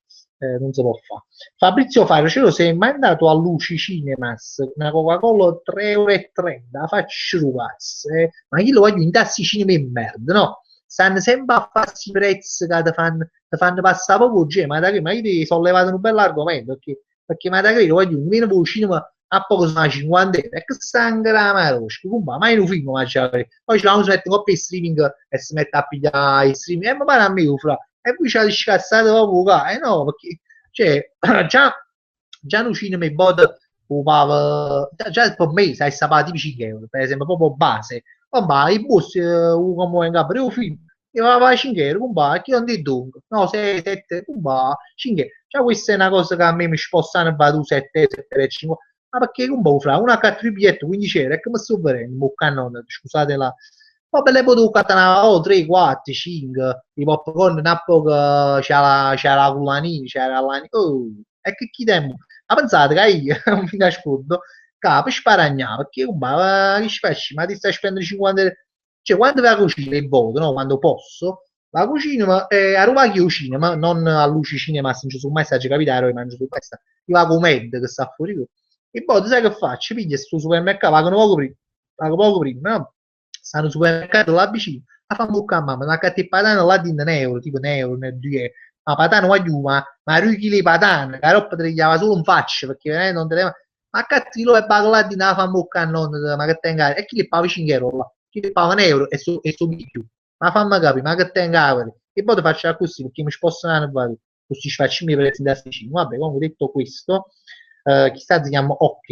non si può fare Fabrizio Faro sei mai andato a Luci Cinemas una Coca-Cola 3,30 € faccio cazzo ma io lo voglio in tassi cinema in merda no stanno sempre a farsi i prezzi che ti fanno passare poco, ma da che, ma io ti sono levato un bel argomento, perché ma da che, voglio, viene poi il cinema a poco sono 50 euro, e che sangue la marosca, come mai non film, ma poi ci si mette un po' per streaming e si mette a pigliare i streaming, e ma pare a me, fra, e poi c'è scazzate proprio, no, perché, cioè, già no cinema e bot, già per me, sai, sta tipo 5 euro, per esempio, proprio base, ma i boss, come in capo, un film, e va 5 euro, compa, chi non ti dunque, no, 6, 7, compa, 5 euro, già questa è una cosa che a me mi spostano, va tu 7, 7, 5, ma perché un po' fra una carta di biglietto 15 euro, e come sto vedendo, mo canone, scusate la, vabbè, le potevo catanare 3, 4, 5, i popcorn, un po' che c'era la culanina, c'era la, oh, e che chi tempo, ma pensate che io mi nascondo, capo, sparagnare, perché che faccio, ma ti stai spendendo 50 euro, cioè quando vai a cucina il voto, no, quando posso, la cucina, a Roma che cucina, ma non a luci cinema, se non ci sono mai stati capitare, io mangio su questa, io vado con Med che sta fuori, e poi sai che faccio? Piglia sto supermercato, pago poco prima, no? Stanno al supermercato là vicino, la fa bocca a mamma, una catta di patana là di un euro, tipo un euro, un 2 euro. Ma patana voglio, ma 2 kg di patana, che la roba te le chiama solo un faccio, perché veramente non te le... Ma che chilo e pago là di una fa bocca a nonno, ma che tenga, e chi li paga 5 euro là? Chi li paga un euro e so di più. Ma fammi capire, ma che tenga, e poi ti faccio così, perché mi spostano, così ci faccio i miei prezzi da Sicilia. Vabbè, comunque detto questo, chissà si chiama Ok.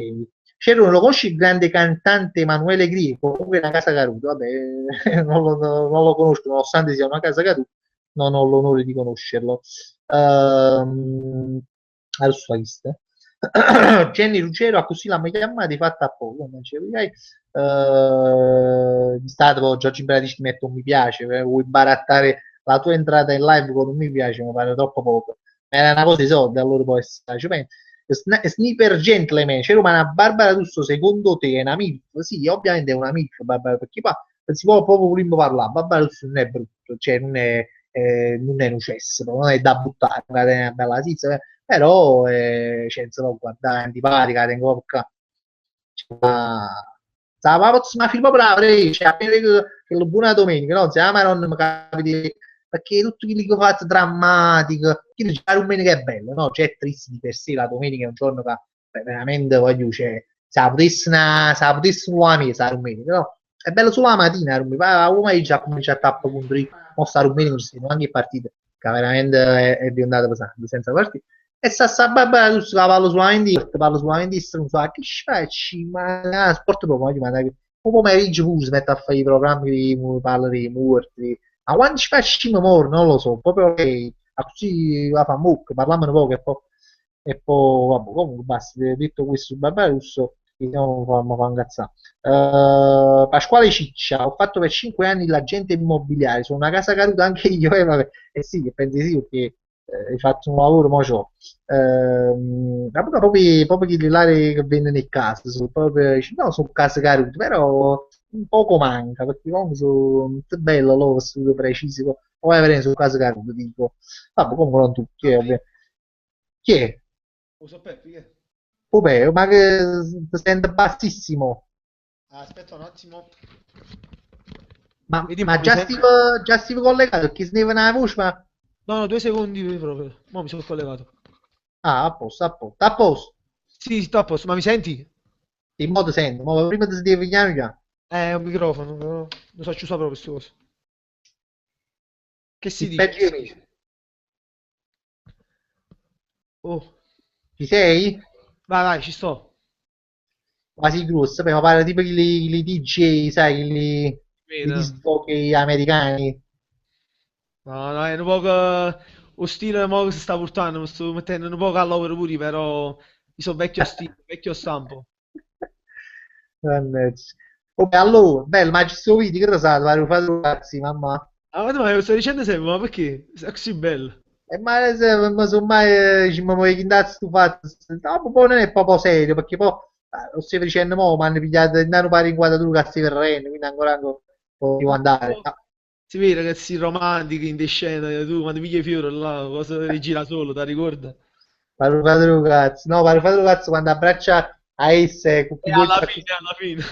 C'era, lo conosci il grande cantante Emanuele Greco? Comunque è una casa caduta, vabbè, non lo conosco, nonostante sia una casa caduta, non ho l'onore di conoscerlo. Adesso la lista. Jenny Ruggero a così la mia chiamata fatta a poco, non c'è di stato Giorgio Imperatici ti metto un mi piace, vuoi barattare la tua entrata in live con un mi piace, mi pare troppo poco. Era una cosa di soldi, allora può essere. Sniper Gentleman, c'era una Barbara Russo, secondo te è una MILF? Sì, ovviamente è una MILF, Barbara, perché qua si può proprio prima parlare, Barbara Russo non è brutto, cioè non è un cesso, non è da buttare, è una bella tizia, però cioè, insomma, guardare, antipatica, tengo qua. Stava ma film bravo, cioè, appena che lo buona domenica, no? Se ma non mi capita perché tutti quelli che ho fatto drammatico, quindi la domenica è bella, no? Cioè è triste di per sé, la domenica è un giorno che veramente voglio, cioè, se la potesse nuovamente la domenica, no? È bello solo la mattina, la domenica, poi come già comincia a tappare contro i sta domenica, ci sono anche partite che veramente è diventata pesante, senza partire. E sta babà, tu parlo solamente, parlo solamente di non so, che facci, ma sport proprio, ma dai, un pomeriggio pure si mette a fare i programmi di parla dei morti, ma quando ci facci non lo so, proprio così la fa mucca, parliamo un po' e poi, vabbè, comunque basta, detto questo, babà russo, mi fa incazzare. Pasquale Ciccia, ho fatto per 5 anni l'agente immobiliare, sono una casa caduta anche io, vabbè, sì, che pensi sì, perché hai fatto un lavoro, mo c'ho. Proprio che l'area che vende nel caso, sono proprio, no, sono case cadute, però un poco manca, perché comunque sono molto bello, loro studio preciso, poi vedere su case cadute, dico, vabbè, comunque non tutti, vabbè. Chi è? Lo so Peppi che? Vabbè, ma che si sente bassissimo. Aspetta un attimo. Ma, Vedi, ma mo mi senti? già Steve collegato, perché se ne va una voce, ma... No, no, 2 secondi proprio. Mo mi sono collegato. Ah, a posto, a posto, a posto. Sì, sto a posto, ma mi senti? In modo sento, ma prima di sentire già. È un microfono, però non so ci usare proprio queste cose. Che si Il dice? Che peggio si è me. dice? Oh, Ci sei? vai, vai, ci sto. Quasi grosso, ma pare tipo i DJ, sai, i Bene. disc jockey americani. No, no, è un po' che lo stile mo che si sta portando, mi sto mettendo un po' all'opera pure, però io sono vecchio stile, vecchio stampo. Mannaggia. Vabbè, allora, bello, ma ci sono video, che lo sai, devo fare ragazzi, mamma. Ah, ma lo sto dicendo sempre, ma perché? È così bello. E ma se ma sommai ci mi vuoi andare stufato, dopo poi non è proprio serio, perché poi lo stai dicendo mo, mi hanno pigliato in danno pari inquadratura che si verrenne, quindi ancora devo andare. Oh, si vede che si romantico in scena, tu quando pigli i fiori là, cosa rigira solo, ti ricorda? Parlo fatelo cazzo, no, parlo fatelo cazzo quando abbraccia a esse con E chi poi alla c'ha fine, così. alla fine.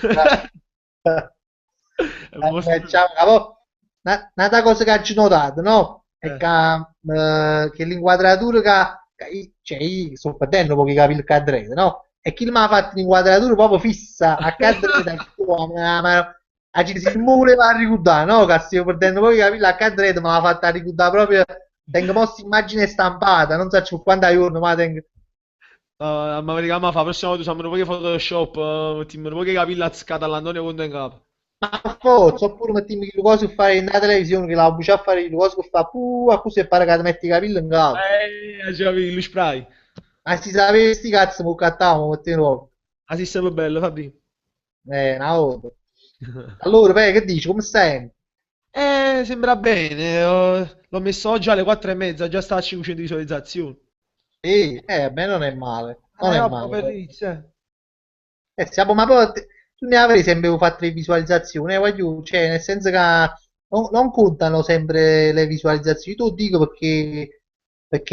È un mostro. Ciao, capo. un'altra cosa che ho notato, no? È Eh. che l'inquadratura cioè, io sto perdendo pochi capelli cadrete, no? E chi mi ha fatto l'inquadratura proprio fissa a cadrete, a ci si voleva ricordare, no? Che stiamo perdendo pochi capelli a cadrete, ma l'ha fatta ricordare proprio, tengo posta immagine stampata, non so quanti giorni, ma tengo. Ma vedi che fa, la prossima volta usiamo un po' di Photoshop, mettiamo un po' di capelli azzeccati all'Antonio Conte in capo. Ma forza, oppure mettiamo le cose che fare in televisione, che la buccia a fare le cose che fa, a così e pare che ti metti i capelli in capo. C'avevi lo spray. Ma si sapeva sti cazzo, mo cattavamo, metti nuovo. Ah, sì, sempre bello, Fabri. Una volta. Allora, che dici, come stai? Sembra bene. L'ho messo oggi alle 4:30, già sta a 500 visualizzazioni. Sì, beh, non è male, non è Vabbè, per male. iniziare. Siamo, ma poi tu ne avrei sempre fatto le visualizzazioni, cioè, nel senso che non contano sempre le visualizzazioni, tu dico perché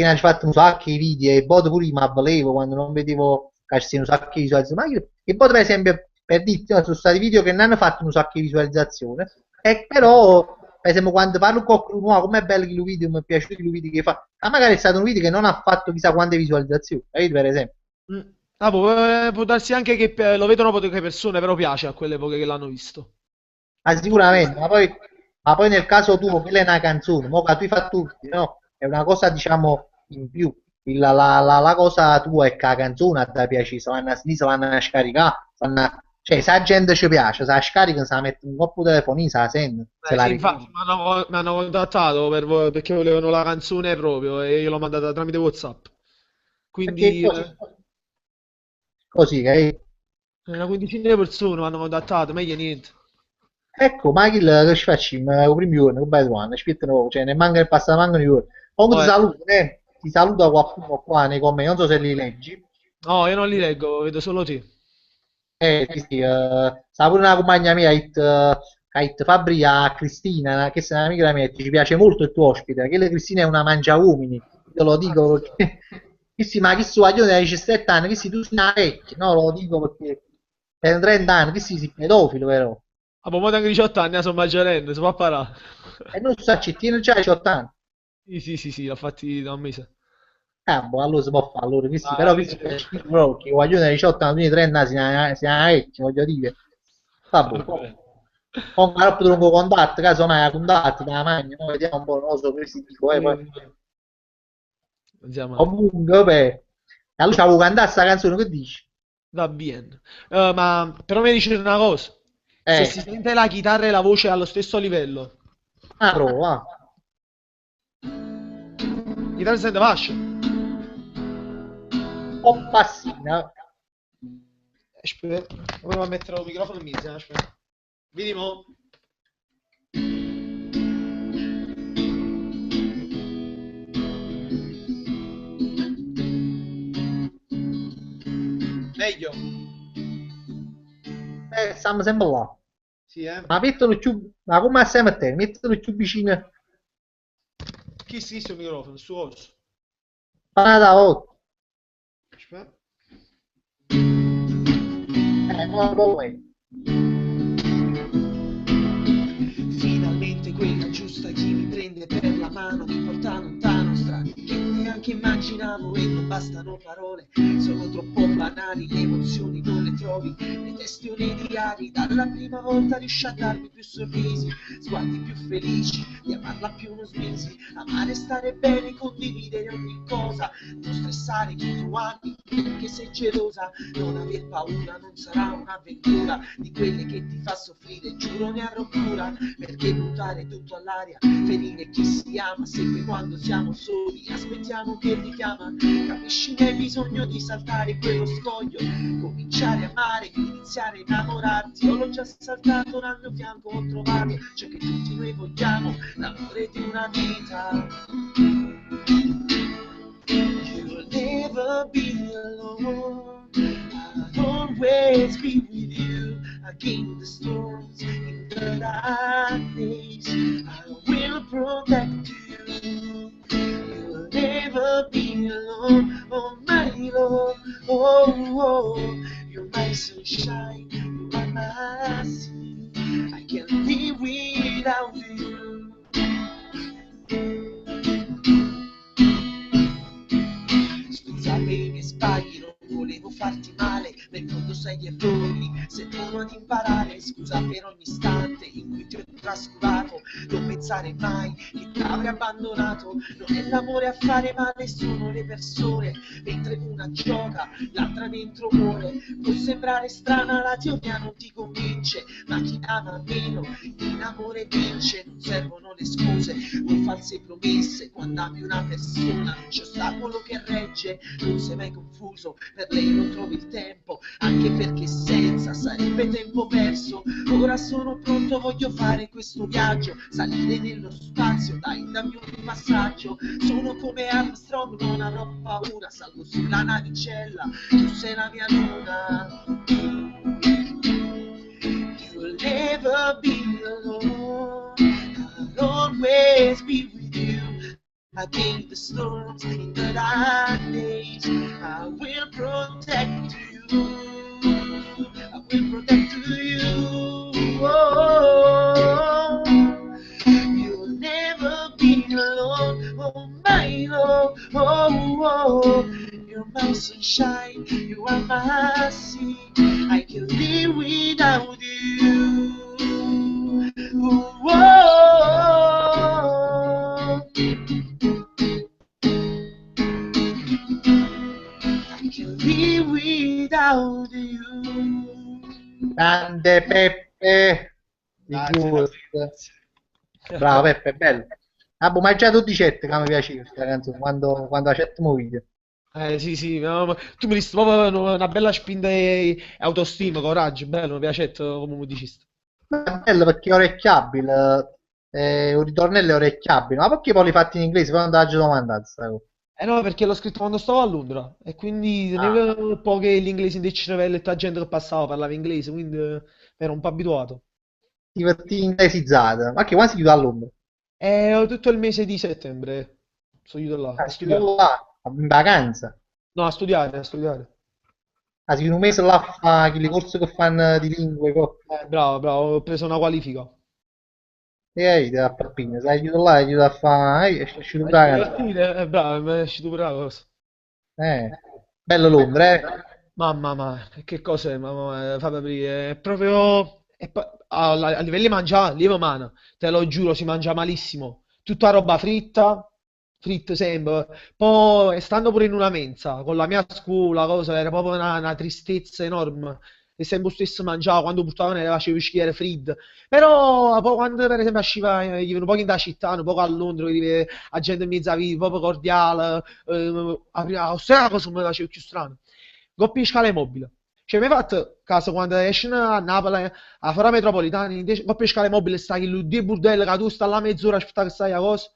ne hai fatto un sacco di video e poi pure io mi avvalevo quando non vedevo che c'erano un sacco di visualizzazioni, e poi per esempio, per dirti, no, sono stati video che non hanno fatto un sacco di visualizzazioni, e però, per esempio, quando parlo con qualcuno, com'è bello che il video, mi è piaciuto il video che fa, ma magari è stato un video che non ha fatto chissà quante visualizzazioni, capito, per esempio. Mm. Può darsi anche che lo vedono poche persone, però piace a quelle poche che l'hanno visto. Può Sicuramente, essere. ma poi nel caso tuo, quella è una canzone, mo che tu fai tutti, no? È una cosa, diciamo, in più. La cosa tua è che la canzone a te piace, se vanno a sinistra, vanno a scaricare, cioè se la gente ci piace, se la scarica, se la mette un po' di telefonino, se la sente, se la Sì, infatti ricorda. mi hanno contattato perché volevano la canzone proprio e io l'ho mandata tramite WhatsApp. Perché Quindi così, che una quindicina di persone mi hanno contattato, meglio niente. ecco, ma che ci facciamo? Il primo giorno, che bello anno, aspettano, cioè, ne manca il passato, mancano i giorni. Comunque ti Oh, saluto, ti saluta qualcuno qua nei commenti, non so se li leggi. no, io non li leggo, vedo solo te. Sì, sì, stava pure una compagna mia, che ha detto, Fabri a Cristina, che è un'amica mia, ha detto, ci piace molto il tuo ospite, che la Cristina è una mangia uomini, io lo dico Mazza. perché, che si, ma che su guaglione hai 17 anni, che si tu sei una vecchia, no, lo dico perché per 30 anni, che si pedofilo però, Ah, ma tengo 18 anni, sono maggiorenne, si può parare. e non so, ci tiene già 18 anni. Sì, sì, sì, sì, l'ho fatti da un mese. Boh, allora si può fare, allora, che sì, Ah, però che si fa schifo proprio, che guaglione da 18 anni, quindi 30 anni, si è una vecchia, voglio dire. Vabbè, vabbè. comunque dopo tronco contatto, casomai a contatto, da magna, noi vediamo un po', non lo so, che si dico, poi. Non sia mai. Comunque, vabbè, allora c'avevo cantato sta canzone, che dici? Va bene. Ma però mi dici una cosa. Se Eh, si sente la chitarra e la voce allo stesso livello, prova, la chitarra si sente fascia. un passina, Aspetta, proviamo a mettere il microfono in mezzo, aspetta. Vedi mo? Meglio. stiamo sempre là. Sì, eh. Ma mettono più, ma come stiamo a te? Mettono più vicino, Chi si il microfono? Su osso. parata a volta. Aspetta. Ma poi, Finalmente quella giusta chi mi prende per la mano, mi porta lontano, strade che neanche immaginavo e non bastano parole, sono troppo banali, le emozioni non le trovi, le questioni diari, dalla prima volta riesci a darmi più sorrisi, sguardi più felici, di amarla più non smisi, amare, stare bene, condividere ogni cosa, non stressare chi tu ami, perché sei gelosa, non aver paura, non sarà un'avventura, di quelle che ti fa soffrire, giuro ne avrò cura, perché buttare tutto all'aria, ferire chi si ama, sempre quando siamo soli, aspettiamo che richiama, capisci che hai bisogno di saltare quello scoglio, cominciare a amare, iniziare a innamorarti, io l'ho già saltato dal mio fianco, ho trovato ciò che tutti noi vogliamo, l'amore di una vita. You'll never be alone, I'll always be with you, against the storms, in the dark days, I will protect you. You'll never be alone, oh my Lord, oh, you're my sunshine, you're my sea, I can't live without you. sai gli errori, servono ad imparare, scusa per ogni istante in cui ti ho trascurato, non pensare mai che ti avrei abbandonato, non è l'amore a fare male, sono le persone, mentre una gioca, l'altra dentro muore, può sembrare strana, la teoria non ti convince, ma chi ama meno in amore vince, non servono le scuse o false promesse, quando ami una persona non c'è ostacolo che regge, non sei mai confuso, per lei non trovi il tempo, anche perché senza sarebbe tempo perso, ora sono pronto, voglio fare questo viaggio, salire nello spazio, dai dammi un passaggio, sono come Armstrong, non avrò paura, salgo sulla navicella, tu sei la mia luna. You'll never be alone, I'll always be with you. Against the storms in the dark days, I will protect you. I will protect you. Oh, you'll never be alone, oh my love. Oh, oh, you're my sunshine, you are my sea. I can live without you. Oh, I can live without you. Grande Peppe di Grazie, Ghost. grazie. Bravo Peppe, bello. Ah, boh, ma già tutti chat che mi piaceva questa canzone quando la chat video. Sì, no, ma tu mi dici proprio una bella spinta e autostima, coraggio, bello, mi piace come musicista. Ma è bello perché è orecchiabile, un ritornello è orecchiabile, ma perché poi li fatti in inglese? Poi non te la domanda sta cosa. Eh no, perché l'ho scritto quando stavo a Londra e quindi Ah, tenevo un po' che l'inglese in il cervello e tutta gente che passava parlava inglese, quindi ero un po' abituato. ti inglesizzata, ma che quando si chiude a Londra? E ho tutto il mese di settembre, sono io là, a Ah, si chiude studiare. là, in vacanza. No, a studiare, a studiare. Ah, si chiude un mese là a fare quelle corsi che fanno di lingue, Bravo, bravo, ho preso una qualifica. e te la pappina, sai, chiude là, chiude a fare, è uscito Ma pure ci la canzone. divertite? Bravo, mi è uscito pure la cosa. Eh, bello Londra, eh. Mamma, ma che cos'è? Mamma, fammi aprire. È proprio. A livello di mangiare, lieve umana, te lo giuro, si mangia malissimo. Tutta roba fritta, fritta sempre. Poi, stando pure in una mensa, con la mia scuola, cosa, era proprio una tristezza enorme. E sempre lo stesso mangiare, quando portavano le facevo uscire freddo. Però, poi quando per esempio usciva, io un po' in da città, un po' a Londra, vedi la gente in mezzo a vita, proprio cordiale, questa è la cosa che mi faceva più strano. Doppia scala mobile. Cioè, mi hai fatto caso quando esci a Napoli, a fora metropolitana, in doppia scala mobile, stai in due bordelli, che tu stai là mezz'ora a aspettare che stai a cosa.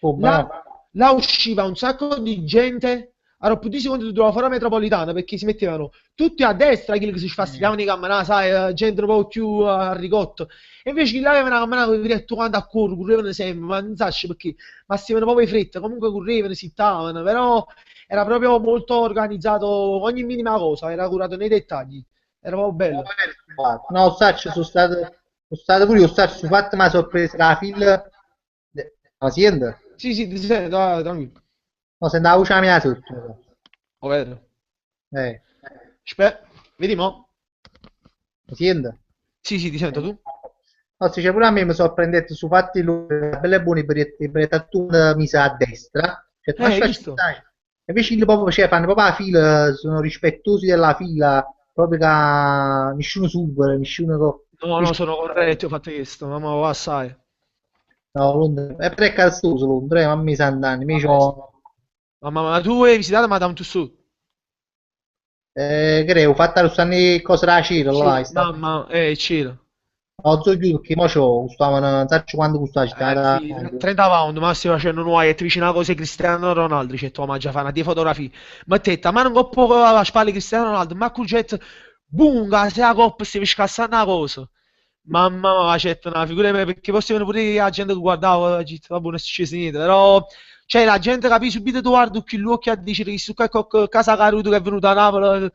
Oh, Là, no. là usciva un sacco di gente, a più di secondi ti trovavo fora metropolitana, perché si mettevano tutti a destra, quelli che si sfastidiavano i camminati, sai, gente un po' più a rigotto. E invece chi là avevano camminato diretto quanto a correre, correvano sempre, ma non sai perché, ma si avevano proprio in fretta, comunque correvano, si stavano, però era proprio molto organizzato, ogni minima cosa, era curato nei dettagli, era proprio bello. No, Sacci, sono stato pure io, Sacci, ho fatto una sorpresa la fila, ma sente? Sì, sì, ti sento, ah, tranquillo. No, se andavo a mia sotto. Lo vedo. Eh, Aspetta, vedi mo? mi sente? Sì, sì, ti sento tu? No, se c'è pure a me mi sorprendete su fatti lui, belle buone per tattoo mise a destra, cioè tu Hai lasci visto? aspettare, e invece lì proprio, cioè, fanno proprio la fila, sono rispettosi della fila, proprio che nessuno supera, nessuno... No, no, sono corretto, ho fatto questo, mamma va assai. No, Londra, è per calzoso Londra, ma mi sa anni, mi Vabbè, sì. c'ho, Ma tu hai visitato Madame Tussauds? credo, ho fatto lo stanno cose da cera là, Sì, mamma, c'era. ho chiuso perché mo c'ho, stavano, non so quando costava, c'era, Sì, 30 pound, ma stiamo facendo nuova e ti vicino a cose Cristiano Ronaldo, c'è tua mangia fa una di fotografie. Ma te, ma non ho poco a spalle Cristiano Ronaldo, ma cucetta, bunga, se la coppa si scassando una cosa. Mamma, c'è una figura mia, perché poi si vede pure la gente che guardava, dice, vabbè, non è successo niente, però, cioè, la gente capisce subito, tu guardi che l'occhio a dire che su qualche casa caruto che è venuto a Napoli,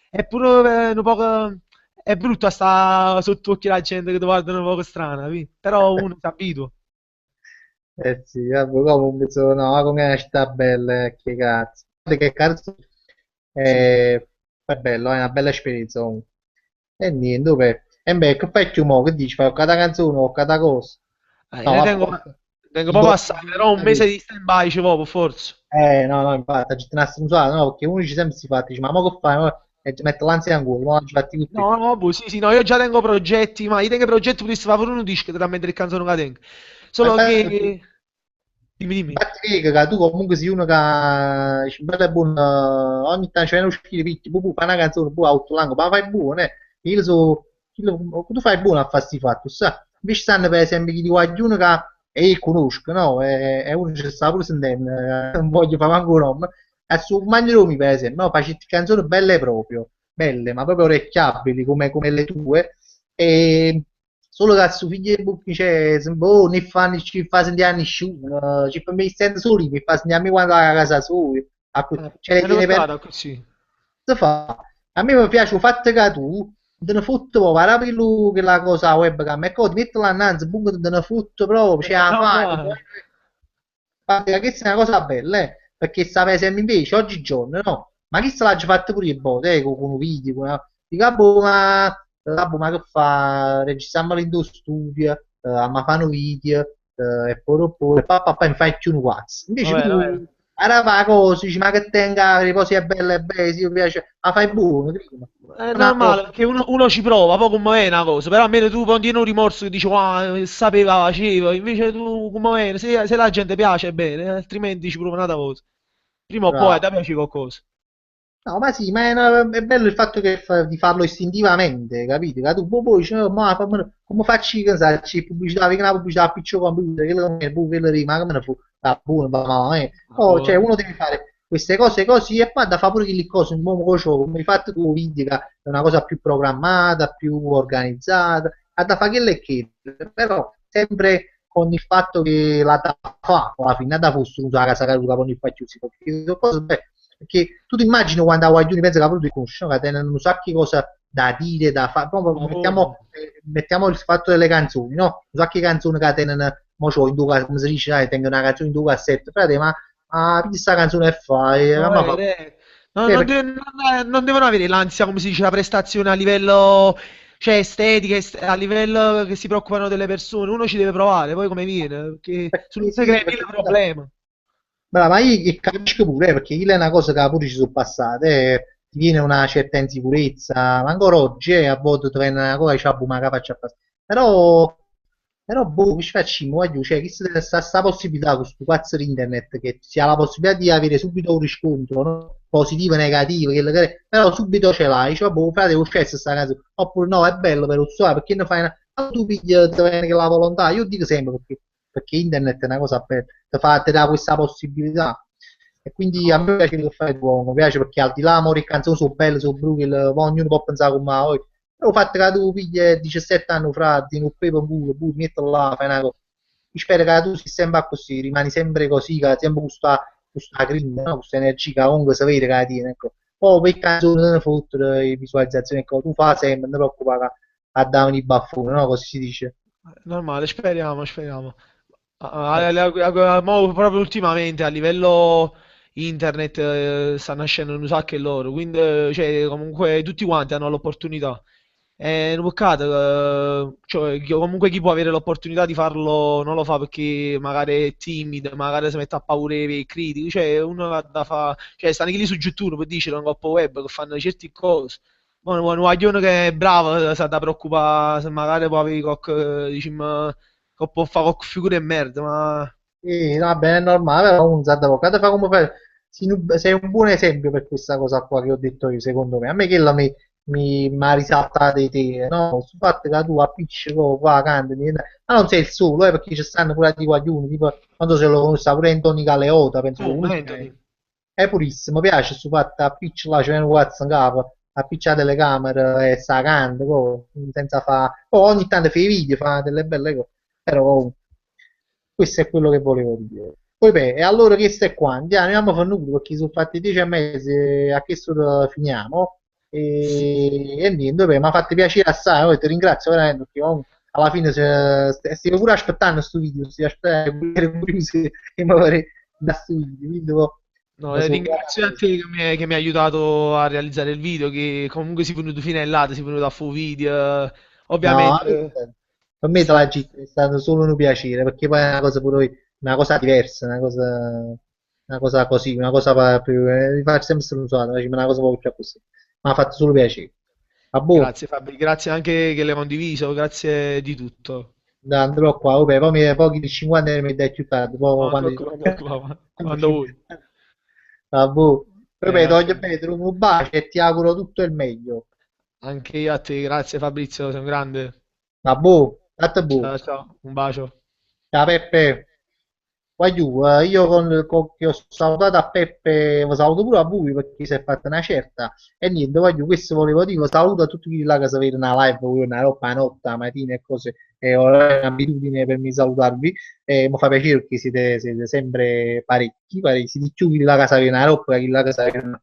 è pure un po'. È brutto sta sotto occhi la gente che ti guardano un po' strana, però uno si abitua. eh sì, vabbè, comunque sono, no, come è una città bella, che cazzo. Guarda che cazzo, Sì, sì. eh, è bello, è una bella esperienza comunque. E niente, dove? E beh, che fai più mo? Che dici? Fai cada canzone o cada cosa? Io No, ne ma tengo i proprio costi assai, però un mese di stand-by ci vuole, forse. no, no, infatti, ci tenere a stronzare, no, perché uno dice sempre si fa, dice, ma mo che fai? E ti mette l'ansia in cuore, ma ci fatti tutti. No, no, boh, sì, sì, no, io già tengo progetti, ma io tengo progetti per fare pure un disco da mettere il canzone che tengo. Ma Solo infatti, che... Dimmi, dimmi. infatti vedi che tu comunque sei uno che dice, bello e buono, ogni tanto c'è uscire, picchi, fai una canzone, poi autolango, ma fai buono, eh. Io so, tu fai buono a fare sti fatti, sa? Invece stanno per esempio chi di qualcuno che conosco, no? E uno ci sta pure sentendo, non voglio fare manco un nome. A su Magnumi, per esempio, no? Faccio canzoni belle proprio, belle, ma proprio orecchiabili come le tue. E solo che su figli di buchi c'è, boh, ne fanno, ci fa sentire nessuno, ci fa mi sento soli, mi fa sentire a me quando a casa soli, cioè le Meno tiene per peccato, così. cosa fa. A me mi piace il fatto che tu te ne fotti proprio, guarda che la cosa webcam, e poi ti metti là innanzi, bunga te ne fotti proprio, ce la fai, Normale. guarda, questa è una cosa bella, perché sta per esempio invece oggigiorno, no? Ma chi se l'ha già fatto pure il bote, con un video, dico, ah, boh, ma che fa? Registriamo in due studio, ma fanno video, e poi dopo, e poi mi fai più un WhatsApp. Invece Vabbè, vabbè. tu, ara fa cosa, dici, ma che tenga, le cose è belle, sì, mi piace, ma fai buono, prima. È Non ha normale, perché uno ci prova, poi come è una cosa, però almeno tu non tieni un rimorso che dici, ah, sapeva, faceva, invece tu come è, se la gente piace, bene, altrimenti ci prova un'altra cosa. Prima o poi ti bravo. piace qualcosa. No, ma sì, ma è bello il fatto che di farlo istintivamente, capito? Che tu poi dici, ma come faccio io, sai, c'è pubblicità, che la pubblicità a piccio computer, che lo poi quello rima, che me ne fu, ah, buono, ma Ah, oh, cioè, boh. uno deve fare queste cose così e poi da fare pure quelle cose, un po' come hai fatto tu, video, che è una cosa più programmata, più organizzata, a da fare quello e che, però sempre con il fatto che la da fa, alla fine, da fosse usa la casa caduta con il facciusi, perché sono cose, beh, perché tu ti immagini quando a Guaglioni pensa che proprio ti conoscono, che tenono un sacco di cose da dire, da fare. Proprio Ma voglia. mettiamo il fatto delle canzoni, no? Un sacco di canzoni che tenono, mo c'ho in due, come si dice, tengono una canzone in due cassette, frate, ma questa canzone è fai, Ma ma fa. no, Perché non devono avere l'ansia, come si dice, la prestazione a livello, cioè, estetica, a livello che si preoccupano delle persone. Uno ci deve provare, poi come viene, perché se non si sì, crea mille perché problemi. brava, ma io che capisco pure, perché quella è una cosa che pure ci sono passate, ti viene una certa insicurezza, ma ancora oggi a volte ti viene una cosa e dici, "Ah, boh, ma che faccio a fare?" Però, boh, che ci facciamo, voglio, cioè, che sta possibilità con questo cazzo di internet, che si ha la possibilità di avere subito un riscontro, no? Positivo, negativo, però subito ce l'hai, dici, "Oh, boh, frate, devo scegliere questa canzone, oppure no, è bello, però, so, perché ne fai una... Ah, tu pigli, ti viene che la volontà, io dico sempre, perché internet è una cosa bella ti dà questa possibilità. E quindi a me piace che fai tu, mi piace perché al di là amore e canzoni sono belle, sono brutte, ognuno può pensare come ma poi. Però fatto che tu pigli 17 anni fra, di un pepe pure, metti là, fai una cosa. Io spero che tu sia sempre così, rimani sempre così, che hai sempre questa grinta, no? Questa energia che comunque si vede che la tieni, ecco. Poi per canzoni non fottere, visualizzazioni, ecco, tu fai sempre, non ti preoccupare a dare i baffoni, no? Così si dice. Normale, speriamo, speriamo. Eh, Mo proprio ultimamente a livello internet sta nascendo un sacco e loro, quindi cioè, comunque tutti quanti hanno l'opportunità. È un peccato, cioè, comunque chi può avere l'opportunità di farlo non lo fa perché magari è timido, magari si mette a paura dei critici, cioè uno ha da fa, cioè stanno lì su YouTube per dire un coppo web che fanno certe cose. Ma un guaglione che è bravo si ha da preoccupare se magari può avere qualche, diciamo, che può fare qualche figura di merda, ma sì, va bene, è normale, però un avvocato fa come fai. Sei un buon esempio per questa cosa qua che ho detto io, secondo me. A me che mi ha risaltato di te, no? Sul fatto che tu appiccico qua, canti, ma non sei il solo, perché ci stanno pure altri guaglioni, tipo, non so se lo conosci, pure Antonio Galeota, penso lo come conosci. Anthony? È purissimo, mi piace sul fatto appicci là, c'è un guazzo in capo, appiccia delle camere e sta canta, senza fa... Poi ogni tanto fa i video, fa delle belle cose, però questo è quello che volevo dire. Poi beh, e allora questo è qua, andiamo a fare nulla perché sono fatti 10 mesi, a che ora finiamo e niente, beh, mi ha fatto piacere assai, ti ringrazio veramente perché alla fine stiamo pure aspettando questo video, stiamo aspettando che mi pare da questo video, quindi, No, Mi sono ringrazio a te che mi hai aiutato a realizzare il video, che comunque si è venuto fino là, si è venuto a fare video. No, Ovviamente, per me te sì, la gita è stato solo un piacere, perché poi è una cosa pure, una cosa diversa, una cosa così, una cosa più, di fare sempre stronzata, facciamo una cosa proprio più così. Mi ha fatto solo piacere. A boh, grazie Fabri, grazie anche che l'hai condiviso, grazie di tutto. andrò qua, vabbè, poi pochi di 50 mi dai più tardi, poi No, quando, non ti preoccupare, quando quando vuoi. a boh. Ripeto, voglio Ok. bene, ti rubo un bacio e ti auguro tutto il meglio. Anche io a te, grazie Fabrizio, sei un grande. A boh, a boh. Ciao ciao, un bacio. Ciao Peppe. Guagliù, io che ho salutato a Peppe, lo saluto pure a voi perché si è fatta una certa. E niente, voglio, questo volevo dire, saluto a tutti quelli là che sapete una live, voi una roba la notte, la mattina e cose, e ho un'abitudine per mi salutarvi, e mi fa piacere perché siete sempre parecchi, parecchi, siete più quelli là che sapete una roba, quelli là che sapete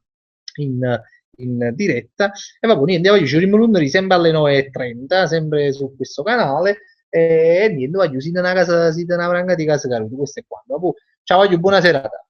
in, in diretta. E vabbè, niente, voglio, ci rimanere sempre alle 9:30, sempre su questo canale. E niente, voglio, siete una casa, siete una franga di casa caruta, questo è quanto. Ciao, voglio, buona serata.